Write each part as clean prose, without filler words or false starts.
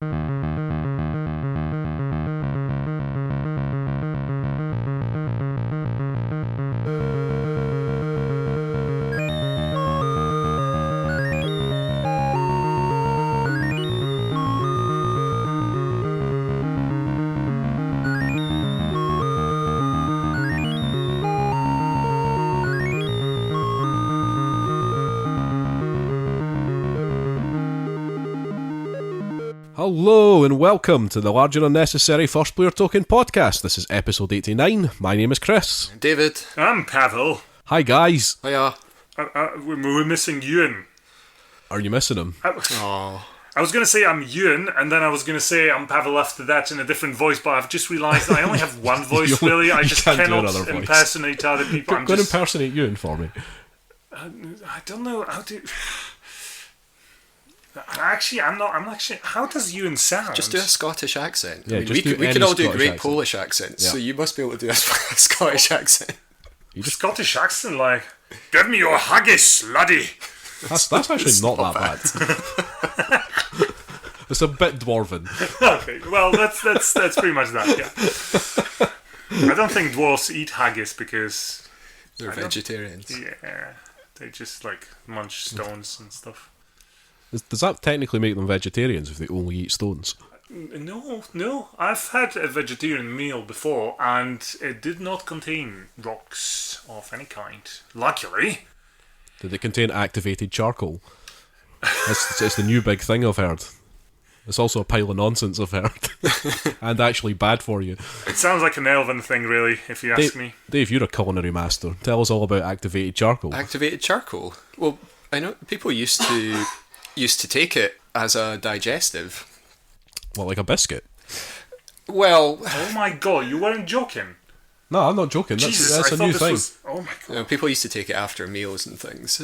Hello and welcome to the Larger Unnecessary First Player Token podcast. This is episode 89. My name is Chris. David. I'm Pawel. Hi guys. Hiya. We're missing Euan. Are you missing him? I was going to say I'm Euan, and then I was going to say I'm Pawel after that in a different voice, but I've just realised I only have one voice, really. I just cannot impersonate other people. Go and impersonate Euan for me. I don't know how to... Actually, I'm not actually... How does Euan sound? Just do a Scottish accent. Yeah, we can all do Scottish great accent. Polish accents, Yeah. so you must be able to do a Scottish accent. Scottish accent, like... Give me your haggis, laddie! That's actually not that bad. It's a bit dwarven. Okay, well, that's pretty much that, yeah. I don't think dwarves eat haggis because... They're vegetarians. Yeah, they just, like, munch stones and stuff. Does that technically make them vegetarians if they only eat stones? No. I've had a vegetarian meal before, and it did not contain rocks of any kind. Luckily. Did it contain activated charcoal? It's the new big thing I've heard. It's also a pile of nonsense I've heard. And actually bad for you. It sounds like an elven thing, really, if you ask me. Dave, you're a culinary master. Tell us all about activated charcoal. Activated charcoal? Well, I know people used to take it as a digestive. What, like a biscuit? Well... Oh my god, you weren't joking? No, I'm not joking. That's a new thing. Oh my god. People used to take it after meals and things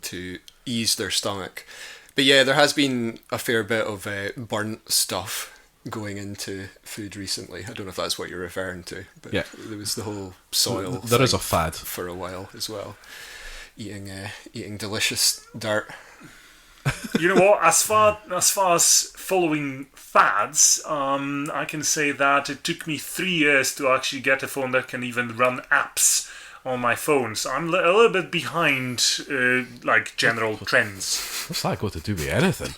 to ease their stomach. But yeah, there has been a fair bit of burnt stuff going into food recently. I don't know if that's what you're referring to, but yeah. There was the whole soil There is a fad for a while as well. Eating delicious dirt. You know what? As far as following fads, I can say that it took me 3 years to actually get a phone that can even run apps on my phone. So I'm a little bit behind, like general trends. What's that got to do with anything?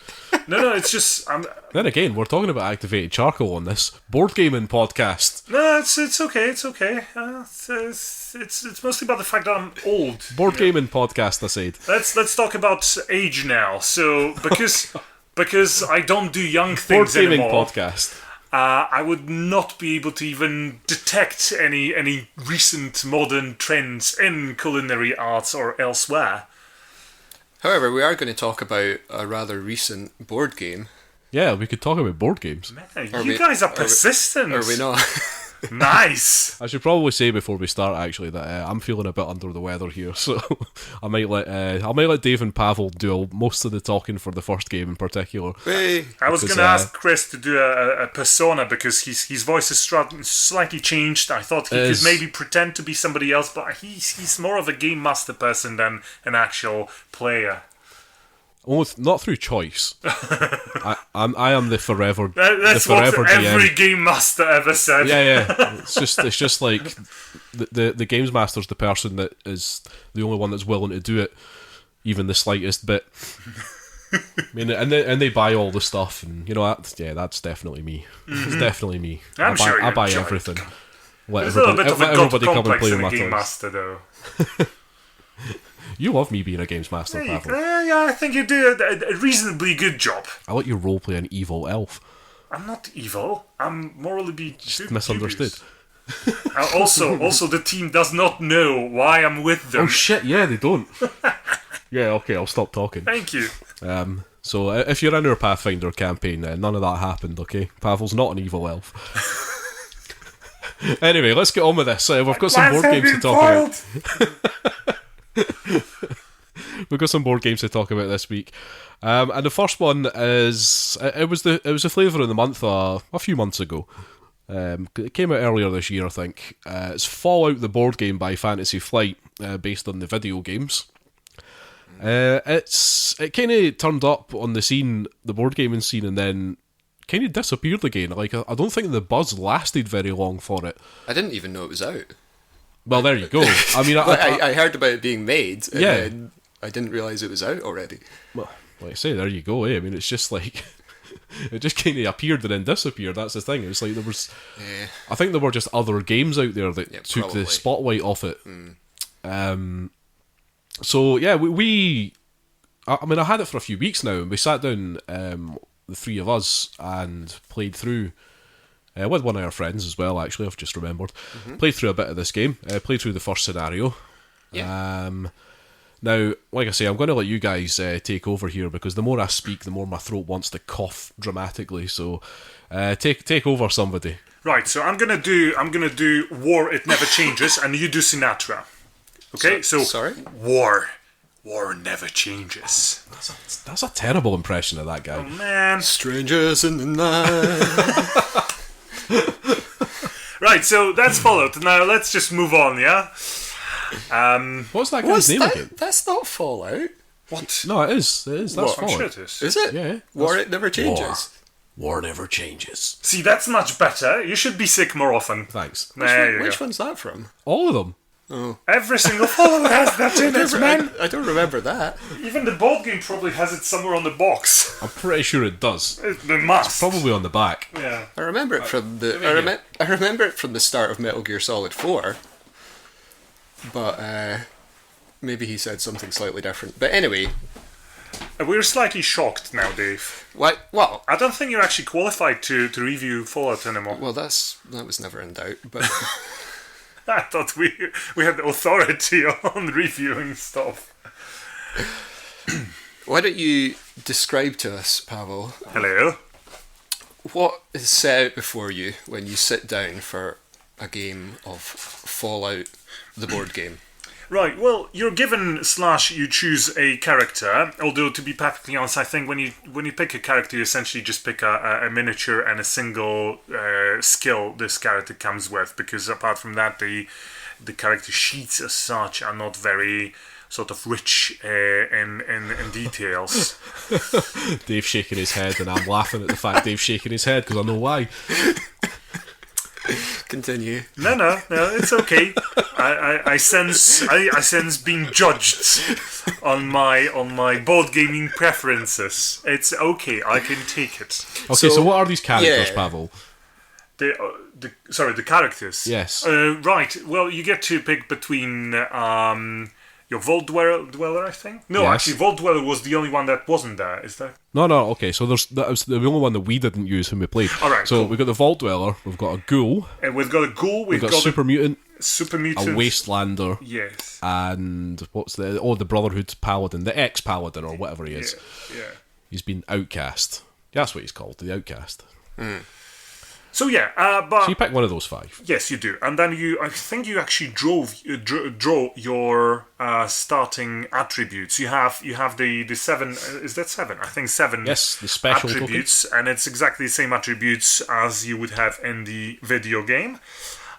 No, it's just. Then again, we're talking about activated charcoal on this board gaming podcast. No, it's okay. It's okay. It's mostly about the fact that I'm old. Board gaming podcast, I said. Let's talk about age now. So because I don't do young things board gaming anymore. Podcast. I would not be able to even detect any recent modern trends in culinary arts or elsewhere. However, we are going to talk about a rather recent board game. Yeah, we could talk about board games. Man, you guys are persistent. Are we not? Nice. I should probably say before we start actually that I'm feeling a bit under the weather here, so I might let Dave and Pawel do most of the talking for the first game in particular. Hey. I was going to ask Chris to do a persona because his voice is slightly changed. I thought he could maybe pretend to be somebody else, but he's more of a game master person than an actual player. Not through choice. I am the forever. That's the forever what every game master ever said. Yeah. It's just like the games master's the person that is the only one that's willing to do it, even the slightest bit. I mean, and they buy all the stuff, and you know that's definitely me. Mm-hmm. It's definitely me. I buy everything. There's a little bit of a god complex play in my a game toys. master, though. You love me being a games master, Pawel. Yeah, I think you do a reasonably good job. I let you roleplay an evil elf. I'm not evil. I'm morally just misunderstood. Also, the team does not know why I'm with them. Oh shit! Yeah, they don't. Yeah, okay, I'll stop talking. Thank you. So if you're in our Pathfinder campaign, none of that happened. Okay, Pawel's not an evil elf. Anyway, let's get on with this. We've got some board games to talk about. We've got some board games to talk about this week, and the first one is it was the flavour of the month a few months ago. It came out earlier this year, I think. It's Fallout the board game by Fantasy Flight, based on the video games. It kind of turned up on the board gaming scene, and then kind of disappeared again. Like, I don't think the buzz lasted very long for it. I didn't even know it was out. Well, there you go. I mean, I heard about it being made, and Yeah. then I didn't realise it was out already. well, like I say, there you go. I mean, it's just like it just kind of appeared and then disappeared. That's the thing. It's like there was. Yeah. I think there were just other games out there that took probably. the spotlight off it. So yeah, I mean, I had it for a few weeks now, and we sat down, the three of us, and played through with one of our friends as well. Actually, I've just remembered. Played through a bit of this game. Played through the first scenario. Yeah. Now, like I say, I'm going to let you guys take over here, because the more I speak, the more my throat wants to cough dramatically. So, take over, somebody. Right, so I'm gonna do War It Never Changes, and you do Sinatra. Okay, so sorry? War never changes. That's a terrible impression of that guy. Oh man. Strangers in the night. Right, so that's followed. Now let's just move on, yeah? What's that guy's name again? That's not Fallout. What? No, it is. That's What? I'm Fallout. sure it is. Is it? Yeah. War It Never Changes. War never changes. See, that's much better. You should be sick more often. Thanks. There you Which go. one's that from? All of them. Every single Fallout has that in it, man. I don't remember that. Even the board game probably has it somewhere on the box. I'm pretty sure it does. It must. Probably on the back. Yeah. I remember it from the. I remember it from the start of Metal Gear Solid 4. But maybe he said something slightly different. But anyway, We're slightly shocked now, Dave. what? Well, I don't think you're actually qualified to review Fallout anymore. well, that was never in doubt. But I thought we had authority on reviewing stuff. why don't you describe to us, Pawel, Hello. what is set out before you when you sit down for a game of Fallout, the board game? Right, well, you're given / you choose a character, although to be perfectly honest, I think when you pick a character, you essentially just pick a miniature and a single skill this character comes with, because apart from that, the character sheets as such are not very sort of rich in details. Dave's shaking his head, and I'm laughing at the fact Dave's shaking his head, because I know why. Continue. No, it's okay. I sense being judged on my board gaming preferences. It's okay. I can take it. Okay, so what are these characters, yeah. Pawel? The characters. Yes. Right. Well, you get to pick between your Vault Dweller, I think. No, Yes. actually, Vault Dweller was the only one that wasn't there. Is that? No, okay, so that was the only one that we didn't use when we played. Alright, so cool. we've got the Vault Dweller, we've got a Ghoul, And we've got a Ghoul. we've got a Super Mutant, Super a Mutant. Wastelander, Yes. and the Brotherhood Paladin, the ex-Paladin, or whatever he is. Yeah. He's been outcast. That's what he's called, the outcast. So yeah, but So you pick one of those 5. yes, you do, and then I think you actually draw your starting attributes. You have the 7. Is that 7? I think 7. Yes, the special attributes, and it's exactly the same attributes as you would have in the video game.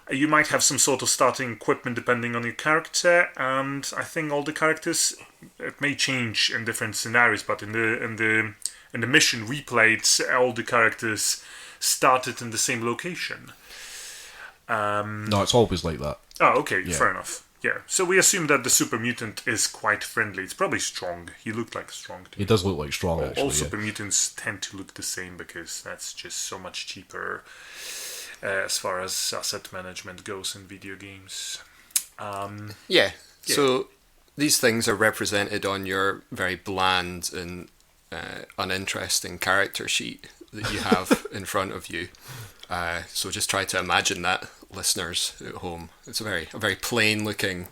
You might have some sort of starting equipment depending on your character, and I think all the characters, it may change in different scenarios, but in the mission we played, all the characters started in the same location. No, it's always like that. Oh, okay, fair enough. Yeah, so we assume that the super mutant is quite friendly. It's probably strong. He looked like strong to me. He does look like strong, All actually. super mutants tend to look the same because that's just so much cheaper as far as asset management goes in video games. Yeah. So these things are represented on your very bland and uninteresting character sheet that you have in front of you. So just try to imagine that, listeners at home. It's a very plain looking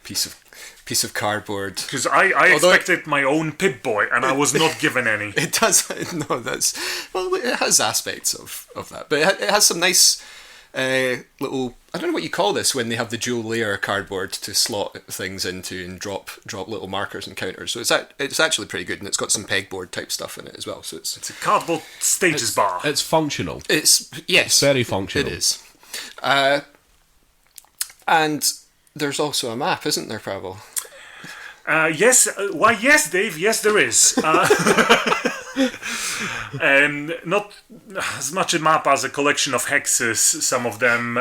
piece of cardboard. Because I expected my own Pip-Boy and I was not given any. It does. No, it has aspects of that, but it has some nice little. I don't know what you call this when they have the dual layer cardboard to slot things into and drop little markers and counters. So it's actually pretty good, and it's got some pegboard type stuff in it as well. So It's a cardboard status bar. It's functional. Yes, It's very functional. It is. And there's also a map, isn't there, Pawel? Yes, why yes, Dave, yes there is. Not as much a map as a collection of hexes. Some of them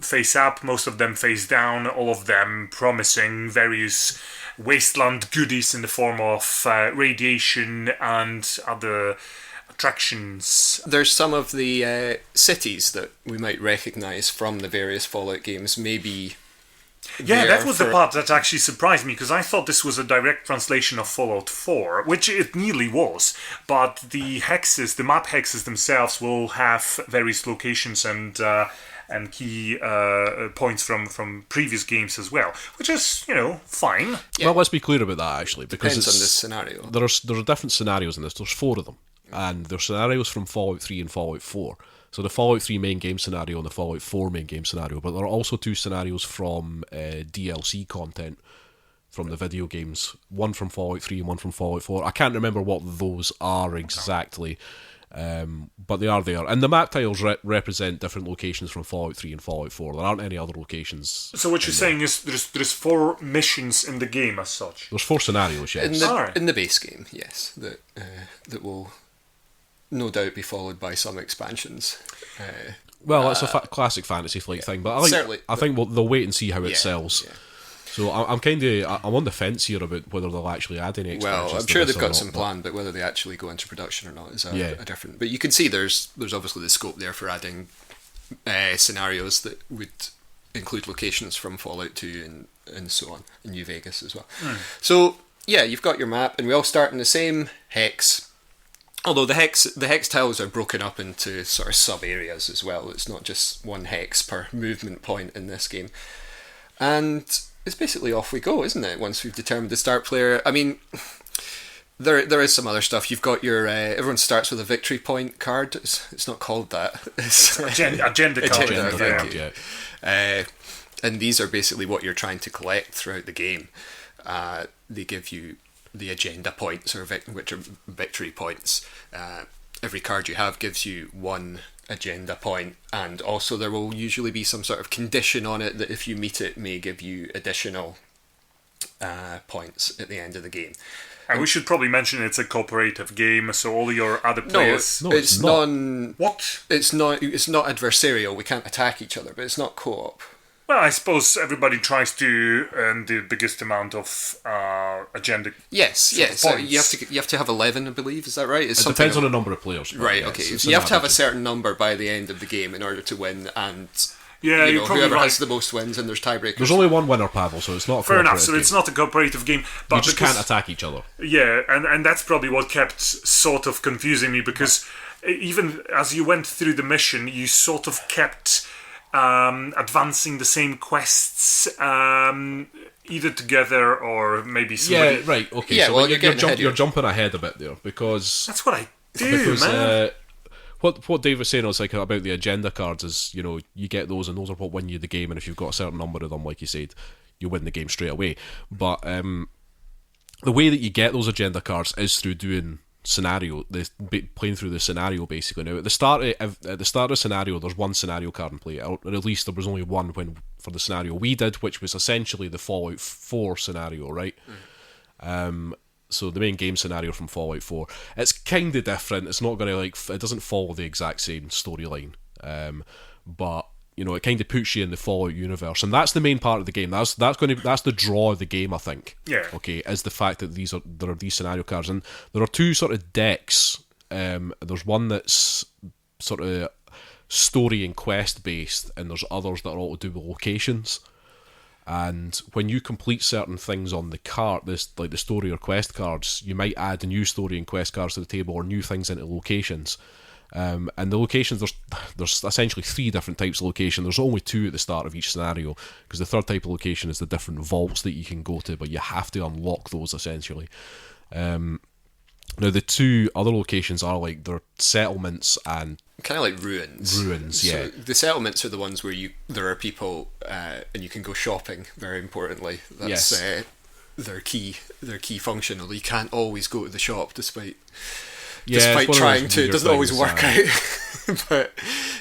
face up, most of them face down, all of them promising various wasteland goodies in the form of radiation and other attractions. There's some of the cities that we might recognise from the various Fallout games, maybe. Yeah, that was the part that actually surprised me, because I thought this was a direct translation of Fallout 4, which it nearly was, but the hexes, the map hexes themselves, will have various locations and key points from previous games as well, which is, fine. Yeah. Well, let's be clear about that, actually, because Depends on the scenario. There are different scenarios in this. There's 4 of them, and there's scenarios from Fallout 3 and Fallout 4. So the Fallout 3 main game scenario and the Fallout 4 main game scenario, but there are also 2 scenarios from DLC content from the video games. One from Fallout 3 and one from Fallout 4. I can't remember what those are exactly, but they are there. And the map tiles represent different locations from Fallout 3 and Fallout 4. There aren't any other locations. So what you're saying is there's 4 missions in the game as such? There's 4 scenarios, yes. In the base game, yes, that will no doubt be followed by some expansions. Well, it's a classic Fantasy Flight thing, but I think they'll wait and see how it sells. Yeah. So I'm on the fence here about whether they'll actually add any expansions. Well, I'm sure they've got some plan, but whether they actually go into production or not is a different. But you can see there's obviously the scope there for adding scenarios that would include locations from Fallout 2 and so on, and New Vegas as well. So yeah, you've got your map, and we all start in the same hex. Although the hex tiles are broken up into sort of sub-areas as well. It's not just one hex per movement point in this game. And it's basically off we go, isn't it? Once we've determined the start player. I mean, there is some other stuff. You've got your... everyone starts with a victory point card. It's not called that. It's agenda card. Thank you. And these are basically what you're trying to collect throughout the game. They give you the agenda points, which are victory points. Every card you have gives you 1 agenda point, and also there will usually be some sort of condition on it that if you meet it may give you additional points at the end of the game. And we should probably mention it's a cooperative game, so all your other players... No, it's not. What? It's not adversarial. We can't attack each other, but it's not co-op. Well, I suppose everybody tries to earn the biggest amount of agenda. Yes. So you have to have 11, I believe. Is that right? It depends on the number of players. Right. Okay. So you have to have a certain number by the end of the game in order to win, and you're probably whoever right. has the most wins, and there's tiebreakers. There's only one winner, Pawel, so it's not a fair enough. So game. it's not a cooperative game, but you just can't attack each other. Yeah, and that's probably what kept sort of confusing me, because even as you went through the mission, you sort of kept advancing the same quests, either together or maybe somebody... Yeah, right, okay. Yeah, so well, you're jumping ahead a bit there, because... That's what I do, man. What Dave was saying was like about the agenda cards is, you get those, and those are what win you the game, and if you've got a certain number of them, like you said, you win the game straight away. But the way that you get those agenda cards is through doing playing through the scenario, basically. Now, at the start of the scenario, there's 1 scenario card in play, or at least there was only one for the scenario we did, which was essentially the Fallout 4 scenario, right? So the main game scenario from Fallout 4. It's kind of different. It's not going to it doesn't follow the exact same storyline, but it kind of puts you in the Fallout universe, and that's the main part of the game. That's the draw of the game, I think. Yeah. Okay, is the fact that there are these scenario cards, and there are 2 sort of decks. There's one that's sort of story and quest based, and there's others that are all to do with locations. And when you complete certain things on the card, like the story or quest cards, you might add new story and quest cards to the table, or new things into locations. And the locations, there's essentially 3 different types of location. There's only 2 at the start of each scenario, because the 3rd type of location is the different vaults that you can go to, but you have to unlock those essentially. Now the 2 other locations are they're settlements and kind of like ruins. Yeah. So the settlements are the ones where there are people and you can go shopping. Very importantly, that's their key function. Although you can't always go to the shop despite trying to. It doesn't always work out. but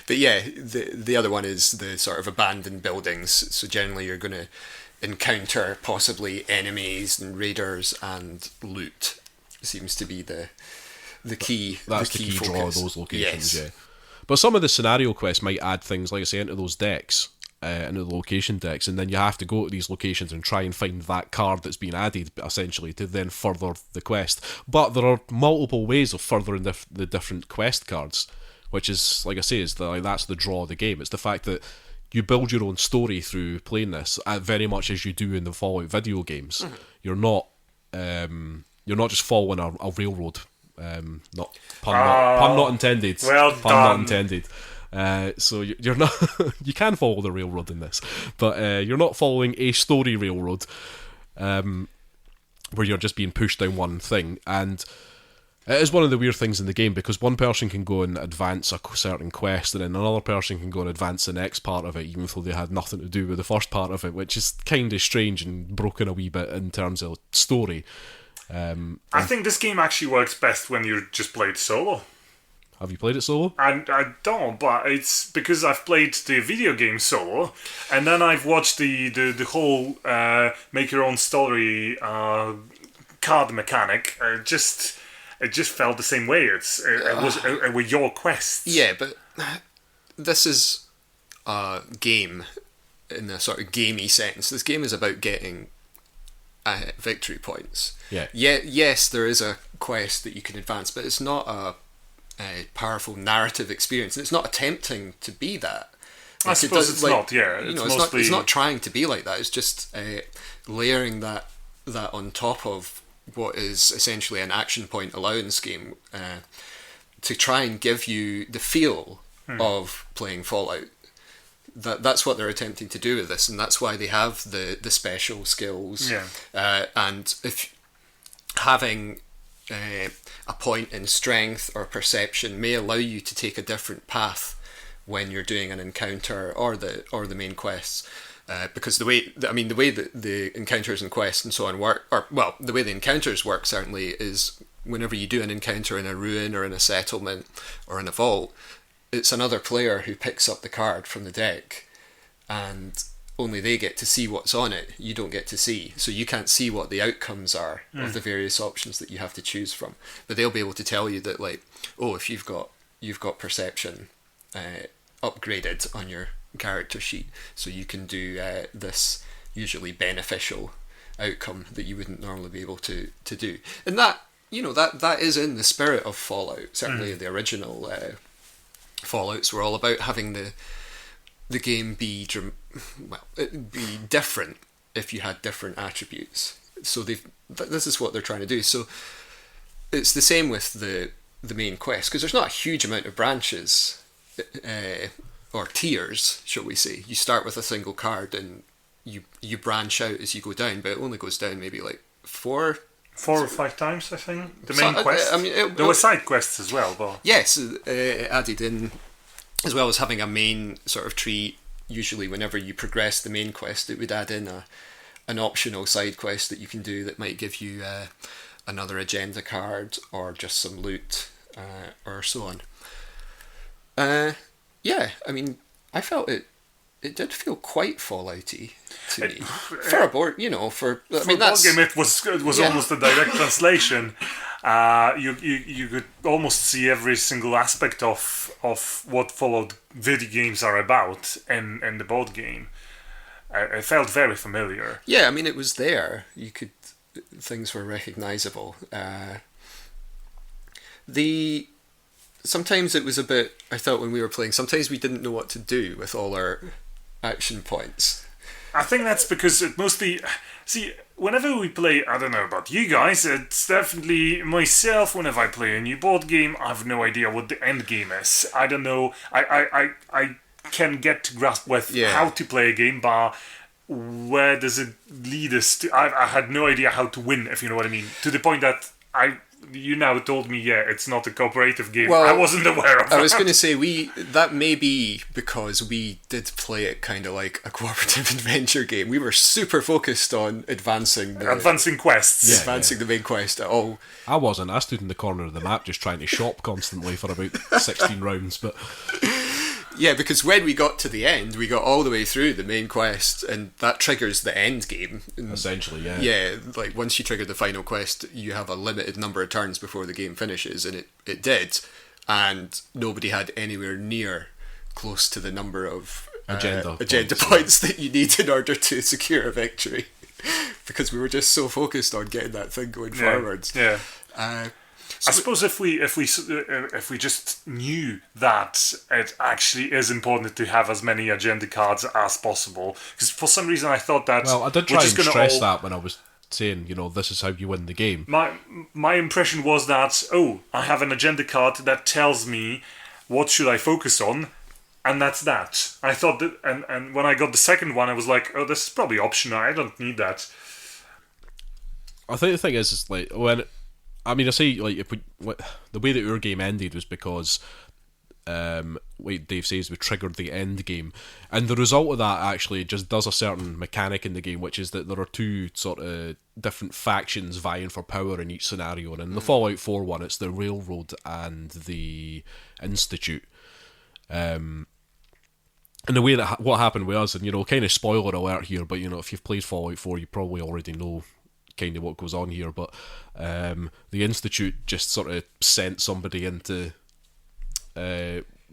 yeah, the other one is the sort of abandoned buildings. So generally you're going to encounter possibly enemies and raiders, and loot seems to be the the key. That's the key draw of focus. those locations, Yes. yeah. But some of the scenario quests might add things, like I say, into those decks, into the location decks, and then you have to go to these locations and try and find that card that's been added, essentially, to then further the quest. But there are multiple ways of furthering the different quest cards, which is, like I say, that's the draw of the game. It's the fact that you build your own story through playing this, very much as you do in the Fallout video games. Mm-hmm. You're not just following a railroad. Not pun not intended. Well pun done. Not intended. So you're not. You can follow the railroad in this, but you're not following a story railroad, where you're just being pushed down one thing. And it is one of the weird things in the game, because one person can go and advance a certain quest, and then another person can go and advance the next part of it, even though they had nothing to do with the first part of it, which is kind of strange and broken a wee bit in terms of story. I think this game actually works best when you just play it solo. Have you played it solo? I don't, but it's because I've played the video game solo, and then I've watched the whole make your own story card mechanic. It just felt the same way. It were your quests. Yeah, but this is a game in a sort of gamey sense. This game is about getting victory points. Yeah. Yes, there is a quest that you can advance, but it's not a powerful narrative experience, and it's not attempting to be that. I suppose it's not. Yeah, it's not trying to be like that. It's just layering that on top of what is essentially an action point allowance game to try and give you the feel of playing Fallout. That's what they're attempting to do with this, and that's why they have the special skills. Yeah. And if having a point in strength or perception may allow you to take a different path when you're doing an encounter or the main quests. Because the way that the encounters and quests and so on work, the way the encounters work certainly is whenever you do an encounter in a ruin or in a settlement or in a vault, it's another player who picks up the card from the deck, and only they get to see what's on it. You don't get to see, so you can't see what the outcomes are of the various options that you have to choose from. But they'll be able to tell you that, like, oh, if you've got perception upgraded on your character sheet, so you can do this usually beneficial outcome that you wouldn't normally be able to do. And that that is in the spirit of Fallout. Certainly the original Fallouts were all about having the game be different if you had different attributes. So this is what they're trying to do. So it's the same with the main quest, because there's not a huge amount of branches or tiers, shall we say. You start with a single card and you branch out as you go down, but it only goes down maybe like four or five times, I think. The main quest. There were side quests as well, but yes, added in, as well as having a main sort of tree. Usually, whenever you progress the main quest, it would add in an optional side quest that you can do that might give you another agenda card or just some loot or so on. Yeah, I mean, I felt it did feel quite Fallouty to me. For a board, for a board game, it was almost a direct translation. You could almost see every single aspect of what Fallout video games are about in the board game. It felt very familiar. Yeah, I mean, it was there. Things were recognisable. Sometimes it was a bit, I thought when we were playing, sometimes we didn't know what to do with all our action points. I think that's because it mostly... See, whenever we play, I don't know about you guys, it's definitely myself, whenever I play a new board game, I have no idea what the end game is. I don't know, I can get to grasp with how to play a game, but where does it lead us to? I had no idea how to win, if you know what I mean. To the point that you now told me, it's not a cooperative game. Well, I wasn't aware of that. I was going to say, that may be because we did play it kind of like a cooperative adventure game. We were super focused on advancing quests. Advancing the main quest at all. I wasn't. I stood in the corner of the map just trying to shop constantly for about 16 rounds. But Yeah, because when we got to the end, we got all the way through the main quest, and that triggers the end game. And Essentially, yeah. yeah, like once you trigger the final quest, you have a limited number of turns before the game finishes, and it did, and nobody had anywhere near close to the number of agenda points that you need in order to secure a victory, because we were just so focused on getting that thing going forwards. Yeah. I suppose if we just knew that it actually is important to have as many agenda cards as possible, because for some reason I thought that. Well, I did try and stress that when I was saying, this is how you win the game. My impression was that I have an agenda card that tells me what should I focus on, and that's that. I thought that, and when I got the second one, I was like, this is probably optional. I don't need that. I think the thing is like I say like the way that our game ended was because like Dave says, we triggered the end game, and the result of that actually just does a certain mechanic in the game, which is that there are two sort of different factions vying for power in each scenario, and in the Fallout 4 one it's the Railroad and the Institute. And the way that what happened with us, and kind of spoiler alert here, but if you've played Fallout 4 you probably already know kind of what goes on here, but the Institute just sort of sent somebody into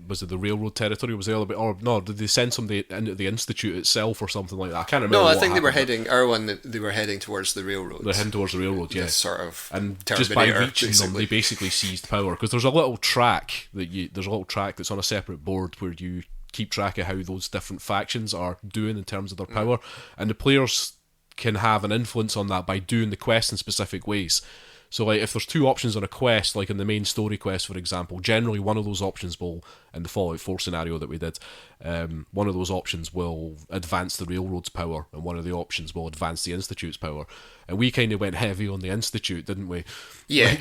was it the Railroad territory? Was the other bit, or no? Did they send somebody into the Institute itself or something like that? I can't remember. No, I think they were heading. They were heading towards the railroad. They're heading towards the railroad, yeah. Sort of, and just by reaching them, they basically seized power. Because there's a little track that's on a separate board where you keep track of how those different factions are doing in terms of their power, and the players can have an influence on that by doing the quest in specific ways. So like if there's two options on a quest, like in the main story quest for example, generally one of those options will, in the Fallout 4 scenario that we did, one of those options will advance the Railroad's power, and one of the options will advance the Institute's power. And we kind of went heavy on the Institute, didn't we? Yeah.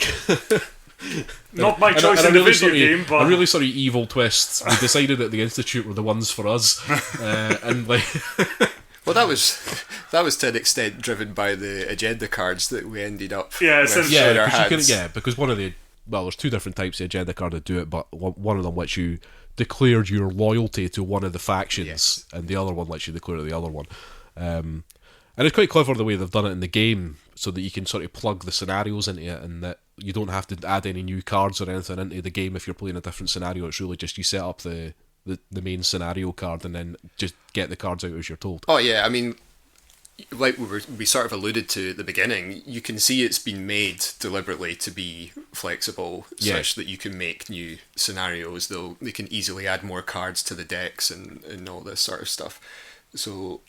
Not my choice in the video game, but a really sort of evil twist. We decided that the Institute were the ones for us, and like. Well, that was to an extent driven by the agenda cards that we ended up with in our hands. Because one of there's two different types of agenda card that do it, but one of them lets you declare your loyalty to one of the factions, and the other one lets you declare the other one. And it's quite clever the way they've done it in the game, so that you can sort of plug the scenarios into it, and that you don't have to add any new cards or anything into the game if you're playing a different scenario. It's really just you set up the main scenario card and then just get the cards out as you're told. Oh yeah, I mean, like we sort of alluded to at the beginning, you can see it's been made deliberately to be flexible, such that you can make new scenarios, though they can easily add more cards to the decks and all this sort of stuff. So,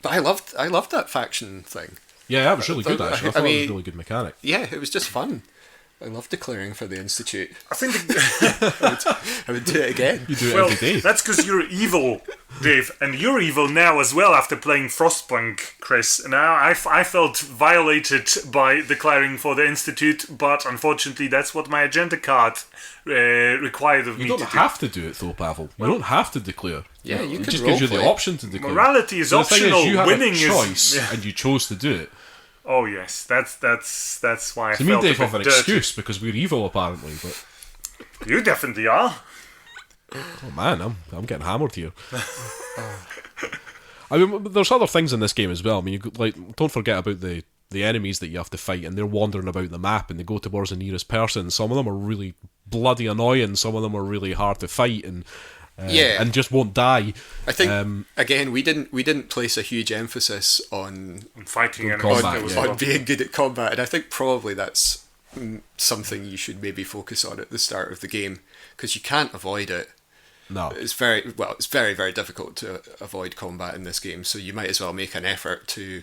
but I loved that faction thing. Yeah, that was really good actually. I thought it was a really good mechanic. Yeah, it was just fun. I love declaring for the Institute. I think I would do it again. You do it every day. That's because you're evil, Dave, and you're evil now as well after playing Frostpunk, Chris. Now I felt violated by declaring for the Institute, but unfortunately that's what my agenda card required of me to do. You don't have to do it though, Pawel. You don't have to to. Yeah, you it can just gives you the option to declare. Morality is optional. You had winning a choice, is and you chose to do it. Oh yes, that's why I felt me and Dave a have an bit dirty. excuse because we're evil apparently, but you definitely are. Oh man, I'm getting hammered here. I mean, there's other things in this game as well. I mean, don't forget about the enemies that you have to fight, and they're wandering about the map, and they go towards the nearest person. Some of them are really bloody annoying. Some of them are really hard to fight, and just won't die. I think again we didn't place a huge emphasis on fighting and combat, on being good at combat, and I think probably that's something you should maybe focus on at the start of the game, because you can't avoid it. No, it's very very difficult to avoid combat in this game, so you might as well make an effort to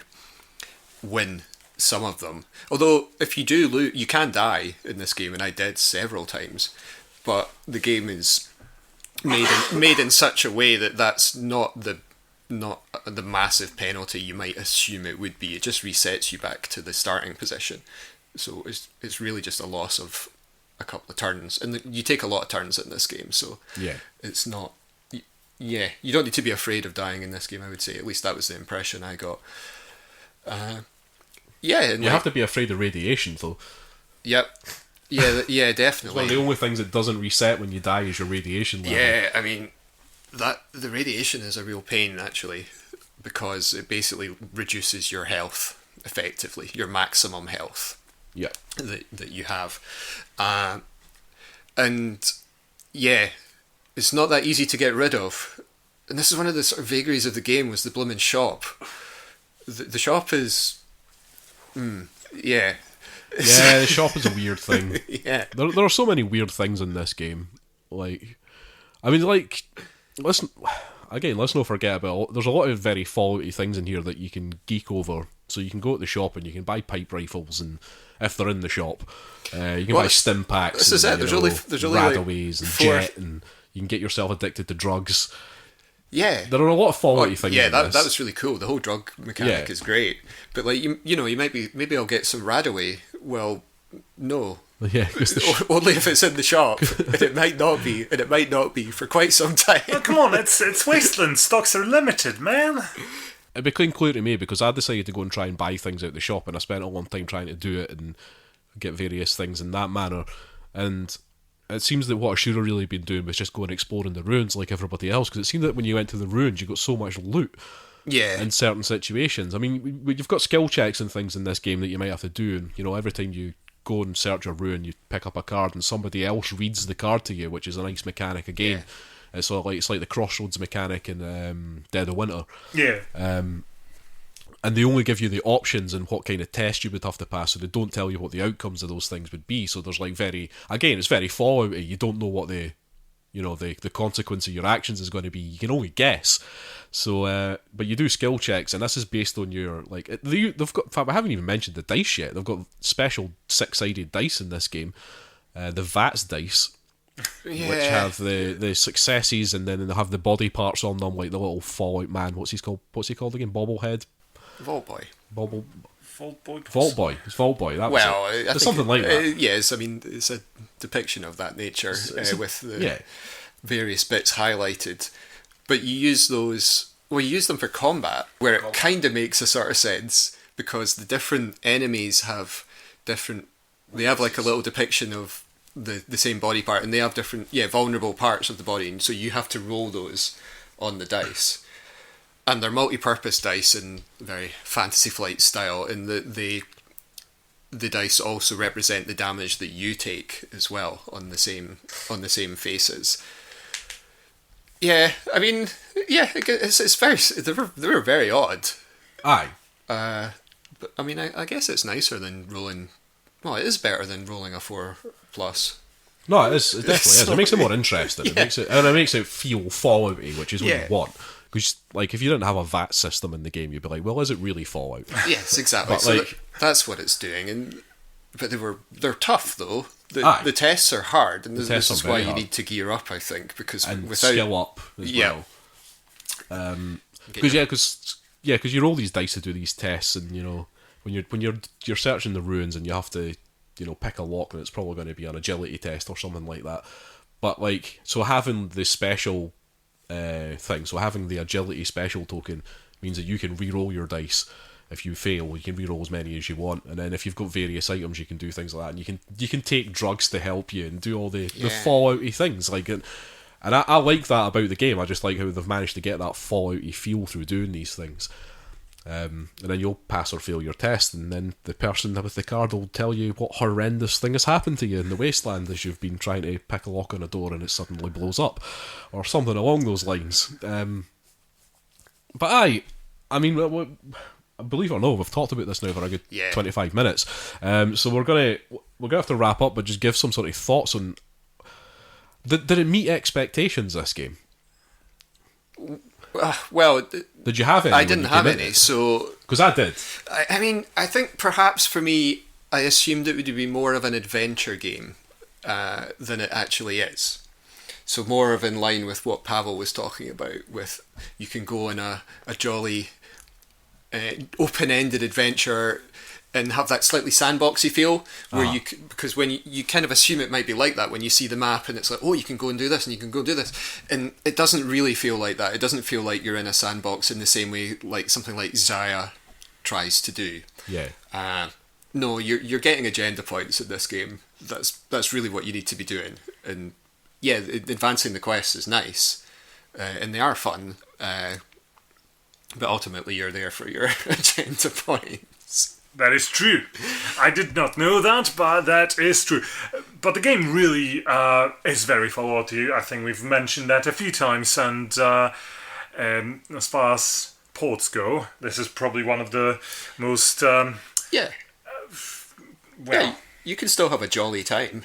win some of them. Although if you do lose, you can die in this game, and I did several times, but the game is made in such a way that that's not the massive penalty you might assume it would be. It just resets you back to the starting position, so it's really just a loss of a couple of turns, and you take a lot of turns in this game, so it's not. Yeah, you don't need to be afraid of dying in this game, I would say. At least that was the impression I got. And you have to be afraid of radiation, though. Yep. Yeah, definitely. It's one of the only things that doesn't reset when you die is your radiation level. Yeah, I mean, that the radiation is a real pain, actually, because it basically reduces your health, effectively, your maximum health Yeah. that you have. And yeah, it's not that easy to get rid of. And this is one of the sort of vagaries of the game, was the blooming shop. The shop is... yeah. Yeah, the shop is a weird thing. Yeah. There are so many weird things in this game. Like, I mean, like, let's not forget about, there's a lot of very Fallouty things in here that you can geek over. So you can go to the shop and you can buy pipe rifles, and if they're in the shop, you can buy stim packs. This is it. There's only radaways like and jet, and you can get yourself addicted to drugs. Yeah, there are a lot of Fallouty things. Yeah, in that was really cool. The whole drug mechanic is great. But like you maybe I'll get some radaway. Well, no. Yeah, only if it's in the shop, and it might not be for quite some time. Oh, come on, it's Wasteland. Stocks are limited, man. It became clear to me because I decided to go and try and buy things out the shop, and I spent a long time trying to do it and get various things in that manner. And it seems that what I should have really been doing was just going exploring the ruins like everybody else, because it seemed that when you went to the ruins, you got so much loot. Yeah. In certain situations. I mean, you've got skill checks and things in this game that you might have to do, and every time you go and search a ruin, you pick up a card and somebody else reads the card to you, which is a nice mechanic again. Yeah. It's like the Crossroads mechanic in Dead of Winter. Yeah. And they only give you the options and what kind of test you would have to pass, so they don't tell you what the outcomes of those things would be. So there's it's very Fallouty. You don't know what the consequence of your actions is going to be. You can only guess. So, but you do skill checks, and this is based on your they've got. In fact, I haven't even mentioned the dice yet. They've got special 6-sided dice in this game, the VATS dice. Yeah. Which have the successes, and then they have the body parts on them, like the little Fallout man. What's he called again? Bobblehead? Vault Boy. Vault Boy. It's Vault Boy. That was it. It's something like that. Yes, I mean, it's a depiction of that nature with the various bits highlighted. But you use those... Well, you use them for combat, where it kind of makes a sort of sense, because the different enemies have different... They have like a little depiction of the same body part, and they have different vulnerable parts of the body, and so you have to roll those on the dice. And they're multi-purpose dice in very Fantasy Flight style, and the dice also represent the damage that you take as well on the same faces. Yeah, I mean, it's very... They were very odd. Aye. But I mean, I guess it's nicer than rolling... Well, it is better than rolling a 4+. No, it is. It definitely is. It makes it more interesting. Yeah. It makes it feel Fallouty, which is what you want. Because, if you didn't have a VAT system in the game, you'd be like, well, is it really Fallout? Yes, exactly. But so that's what it's doing. But they're tough, though. The tests are hard, and this is why you need to gear up, I think, because without skill up as well. Because you roll these dice to do these tests, and when you're searching the ruins and you have to pick a lock, and it's probably going to be an agility test or something like that. But so having the special thing, so having the agility special token means that you can re-roll your dice. If you fail, you can re-roll as many as you want, and then if you've got various items, you can do things like that, and you can take drugs to help you and do all the Fallouty things. And I like that about the game. I just like how they've managed to get that Fallouty feel through doing these things. And then you'll pass or fail your test, and then the person with the card will tell you what horrendous thing has happened to you in the wasteland as you've been trying to pick a lock on a door and it suddenly blows up, or something along those lines. But I mean, believe it or not, we've talked about this now for a good 25 minutes. So we're gonna have to wrap up, but just give some sort of thoughts on. Did it meet expectations, this game? Well, did you have any? I didn't have any, so because I did. I mean, I think perhaps for me, I assumed it would be more of an adventure game than it actually is. So more of in line with what Pawel was talking about, with you can go on a jolly open-ended adventure and have that slightly sandboxy feel, where because when you kind of assume it might be like that when you see the map, and it's like, oh, you can go and do this and you can go and do this, and it doesn't really feel like that. It doesn't feel like you're in a sandbox in the same way like something like Xayah tries to do. No, you're getting agenda points in this game. That's really what you need to be doing, and advancing the quest is nice, and they are fun. But ultimately, you're there for your agenda points. That is true. I did not know that, but that is true. But the game really is very Fallouty. I think we've mentioned that a few times, and as far as ports go, this is probably one of the most... Yeah, you can still have a jolly time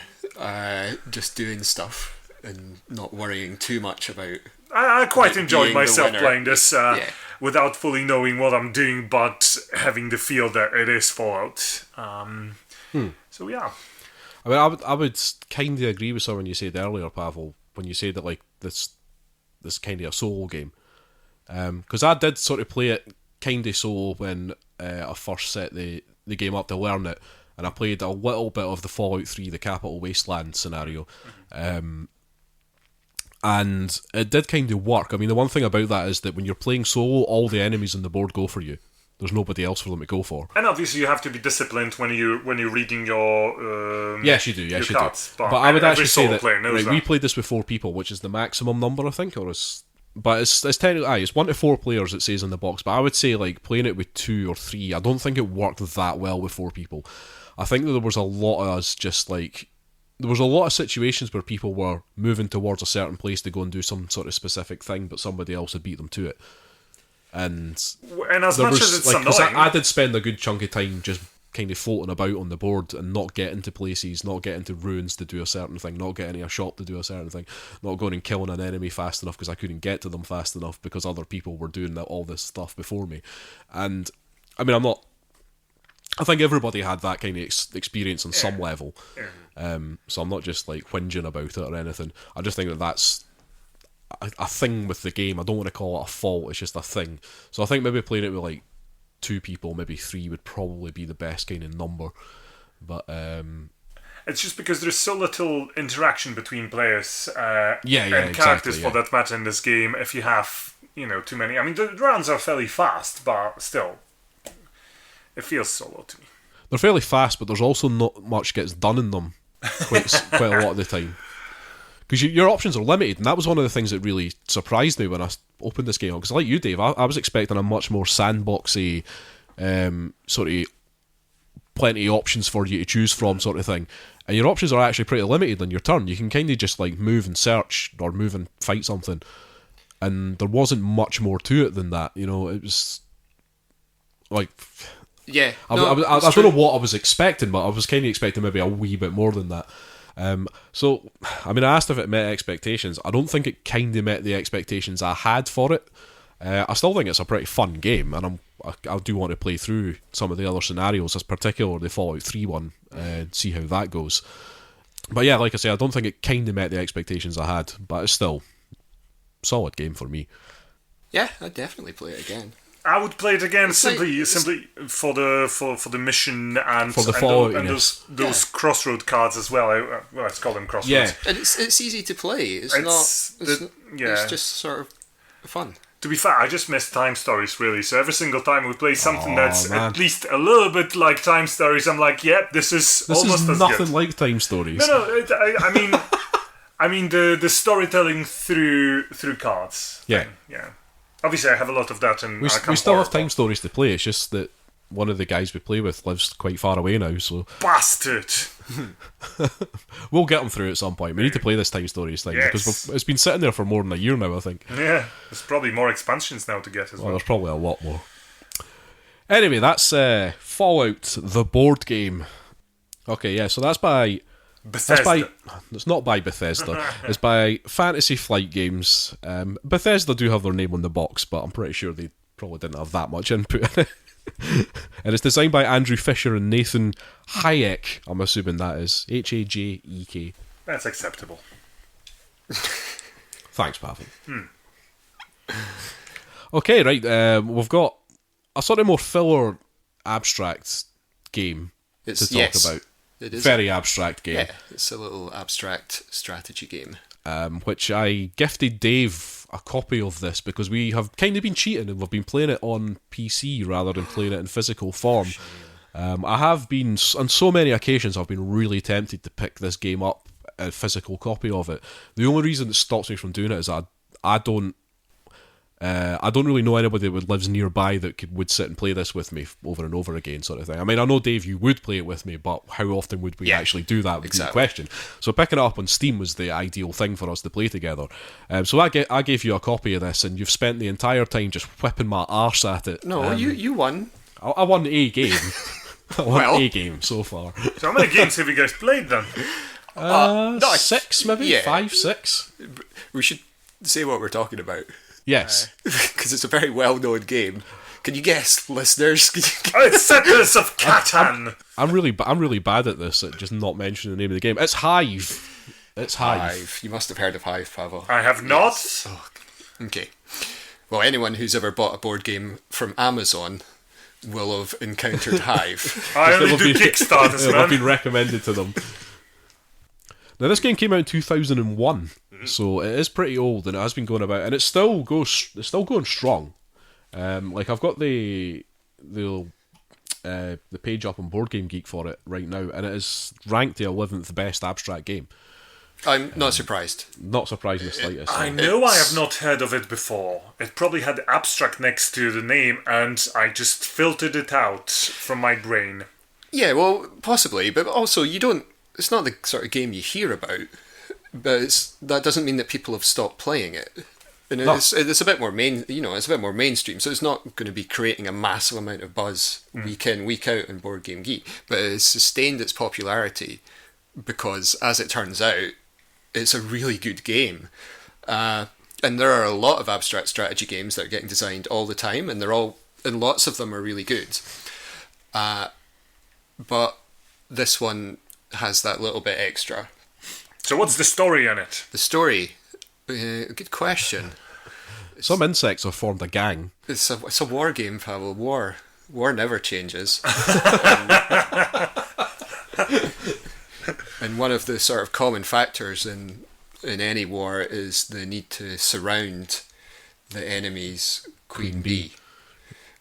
just doing stuff and not worrying too much about... I quite enjoyed myself winner. playing this without fully knowing what I'm doing, but having the feel that it is Fallout. So yeah. I mean, I would kind of agree with someone you said earlier, Pawel, when you said that like this kind of a solo game. Because I did sort of play it kind of solo when I first set the game up to learn it, and I played a little bit of the Fallout 3, the Capital Wasteland scenario. And it did kind of work. I mean, the one thing about that is that when you're playing solo, all the enemies on the board go for you. There's nobody else for them to go for. And obviously you have to be disciplined when you're reading your yes, you do. Yes, you cards. do. But I would actually say that right, we played this with 4 people, which is the maximum number, I think, but it's technically it's 1 to 4 players. It says in the box. But I would say like playing it with 2 or 3. I don't think it worked that well with 4 people. I think that there was a lot of us just like. There was a lot of situations where people were moving towards a certain place to go and do some sort of specific thing, but somebody else had beat them to it. And as much as it's annoying... I did spend a good chunk of time just kind of floating about on the board and not getting to places, not getting to ruins to do a certain thing, not getting to a shop to do a certain thing, not going and killing an enemy fast enough because I couldn't get to them fast enough because other people were doing all this stuff before me. And, I mean, I think everybody had that kind of experience on some level. So I'm not just like whinging about it or anything. I just think that that's a thing with the game. I don't want to call it a fault, it's just a thing. So I think maybe playing it with like 2 people, maybe 3 would probably be the best kind of number. But it's just because there's so little interaction between players and exactly, characters for that matter in this game. If you have too many, I mean the rounds are fairly fast, but still it feels solo to me. They're fairly fast, but there's also not much gets done in them quite a lot of the time. Because your options are limited, and that was one of the things that really surprised me when I opened this game. Because like you, Dave, I was expecting a much more sandboxy, sort of plenty of options for you to choose from sort of thing. And your options are actually pretty limited on your turn. You can kind of just like move and search or move and fight something. And there wasn't much more to it than that. It was like... Yeah, I don't know what I was expecting, but I was kind of expecting maybe a wee bit more than that. So, I mean, I asked if it met expectations. I don't think it kind of met the expectations I had for it. I still think it's a pretty fun game, and I do want to play through some of the other scenarios, as particularly the Fallout 3 one, and see how that goes. But yeah, like I say, I don't think it kind of met the expectations I had, but it's still a solid game for me. Yeah, I'd definitely play it again. I would play it again simply for the mission and for the Fallout, and those crossroad cards as well. Let's call them crossroads. Yeah, and it's easy to play. It's just sort of fun. To be fair, I just miss Time Stories really. So every single time we play something that's at least a little bit like Time Stories, I'm like, yep, this is almost as nothing good. like Time Stories. No, I mean the storytelling through cards. Yeah. Yeah. Obviously, I have a lot of that, and we still have Time Stories to play. It's just that one of the guys we play with lives quite far away now, so... Bastard! We'll get him through at some point. We need to play this Time Stories thing, because it's been sitting there for more than a year now, I think. Yeah, there's probably more expansions now to get as well. There's probably a lot more. Anyway, that's Fallout, the board game. Okay, yeah, so that's by... Bethesda. It's not by Bethesda. It's by Fantasy Flight Games. Bethesda do have their name on the box, but I'm pretty sure they probably didn't have that much input in it. And it's designed by Andrew Fisher and Nathan Hayek. I'm assuming that is Hajek. That's acceptable. Thanks, Pawel. Okay, right. We've got a sort of more filler, abstract game to talk about. It is very abstract game. Yeah, it's a little abstract strategy game. Which I gifted Dave a copy of this because we have kind of been cheating and we've been playing it on PC rather than playing it in physical form. I have been, on so many occasions, I've been really tempted to pick this game up, a physical copy of it. The only reason that stops me from doing it is I don't I don't really know anybody that lives nearby that would sit and play this with me over and over again, sort of thing. I mean, I know, Dave, you would play it with me, but how often would we actually do that would be the question. So picking it up on Steam was the ideal thing for us to play together. So I gave you a copy of this, and you've spent the entire time just whipping my arse at it. No, you won. I won a game. I won a game so far. So how many games have you guys played then? 6 maybe? Yeah. 5, 6? We should say what we're talking about. Yes. Because it's a very well-known game. Can you guess, listeners? It's Settlers of Catan! I'm really bad at this, at just not mentioning the name of the game. It's Hive. It's Hive. You must have heard of Hive, Pawel. I have not. Yes. Oh, okay. Well, anyone who's ever bought a board game from Amazon will have encountered Hive. I only do Kickstarters, I've man. been recommended to them. Now, this game came out in 2001, so it is pretty old, and it has been going about, and it's still going strong. Like, I've got the page up on Board Game Geek for it right now, and it is ranked the 11th best abstract game. I'm not surprised. Not surprised in the slightest. I know I have not heard of it before. It probably had abstract next to the name, and I just filtered it out from my brain. Yeah, well, possibly, but also it's not the sort of game you hear about, but that doesn't mean that people have stopped playing it. And it's a bit more it's a bit more mainstream, so it's not going to be creating a massive amount of buzz week in, week out on Board Game Geek, but it's sustained its popularity because, as it turns out, it's a really good game. And there are a lot of abstract strategy games that are getting designed all the time, and lots of them are really good. But this one has that little bit extra. So what's the story in it? The story? Good question. Some insects have formed a gang. It's a war game, Pawel. War never changes. And one of the sort of common factors in any war is the need to surround the enemy's queen bee.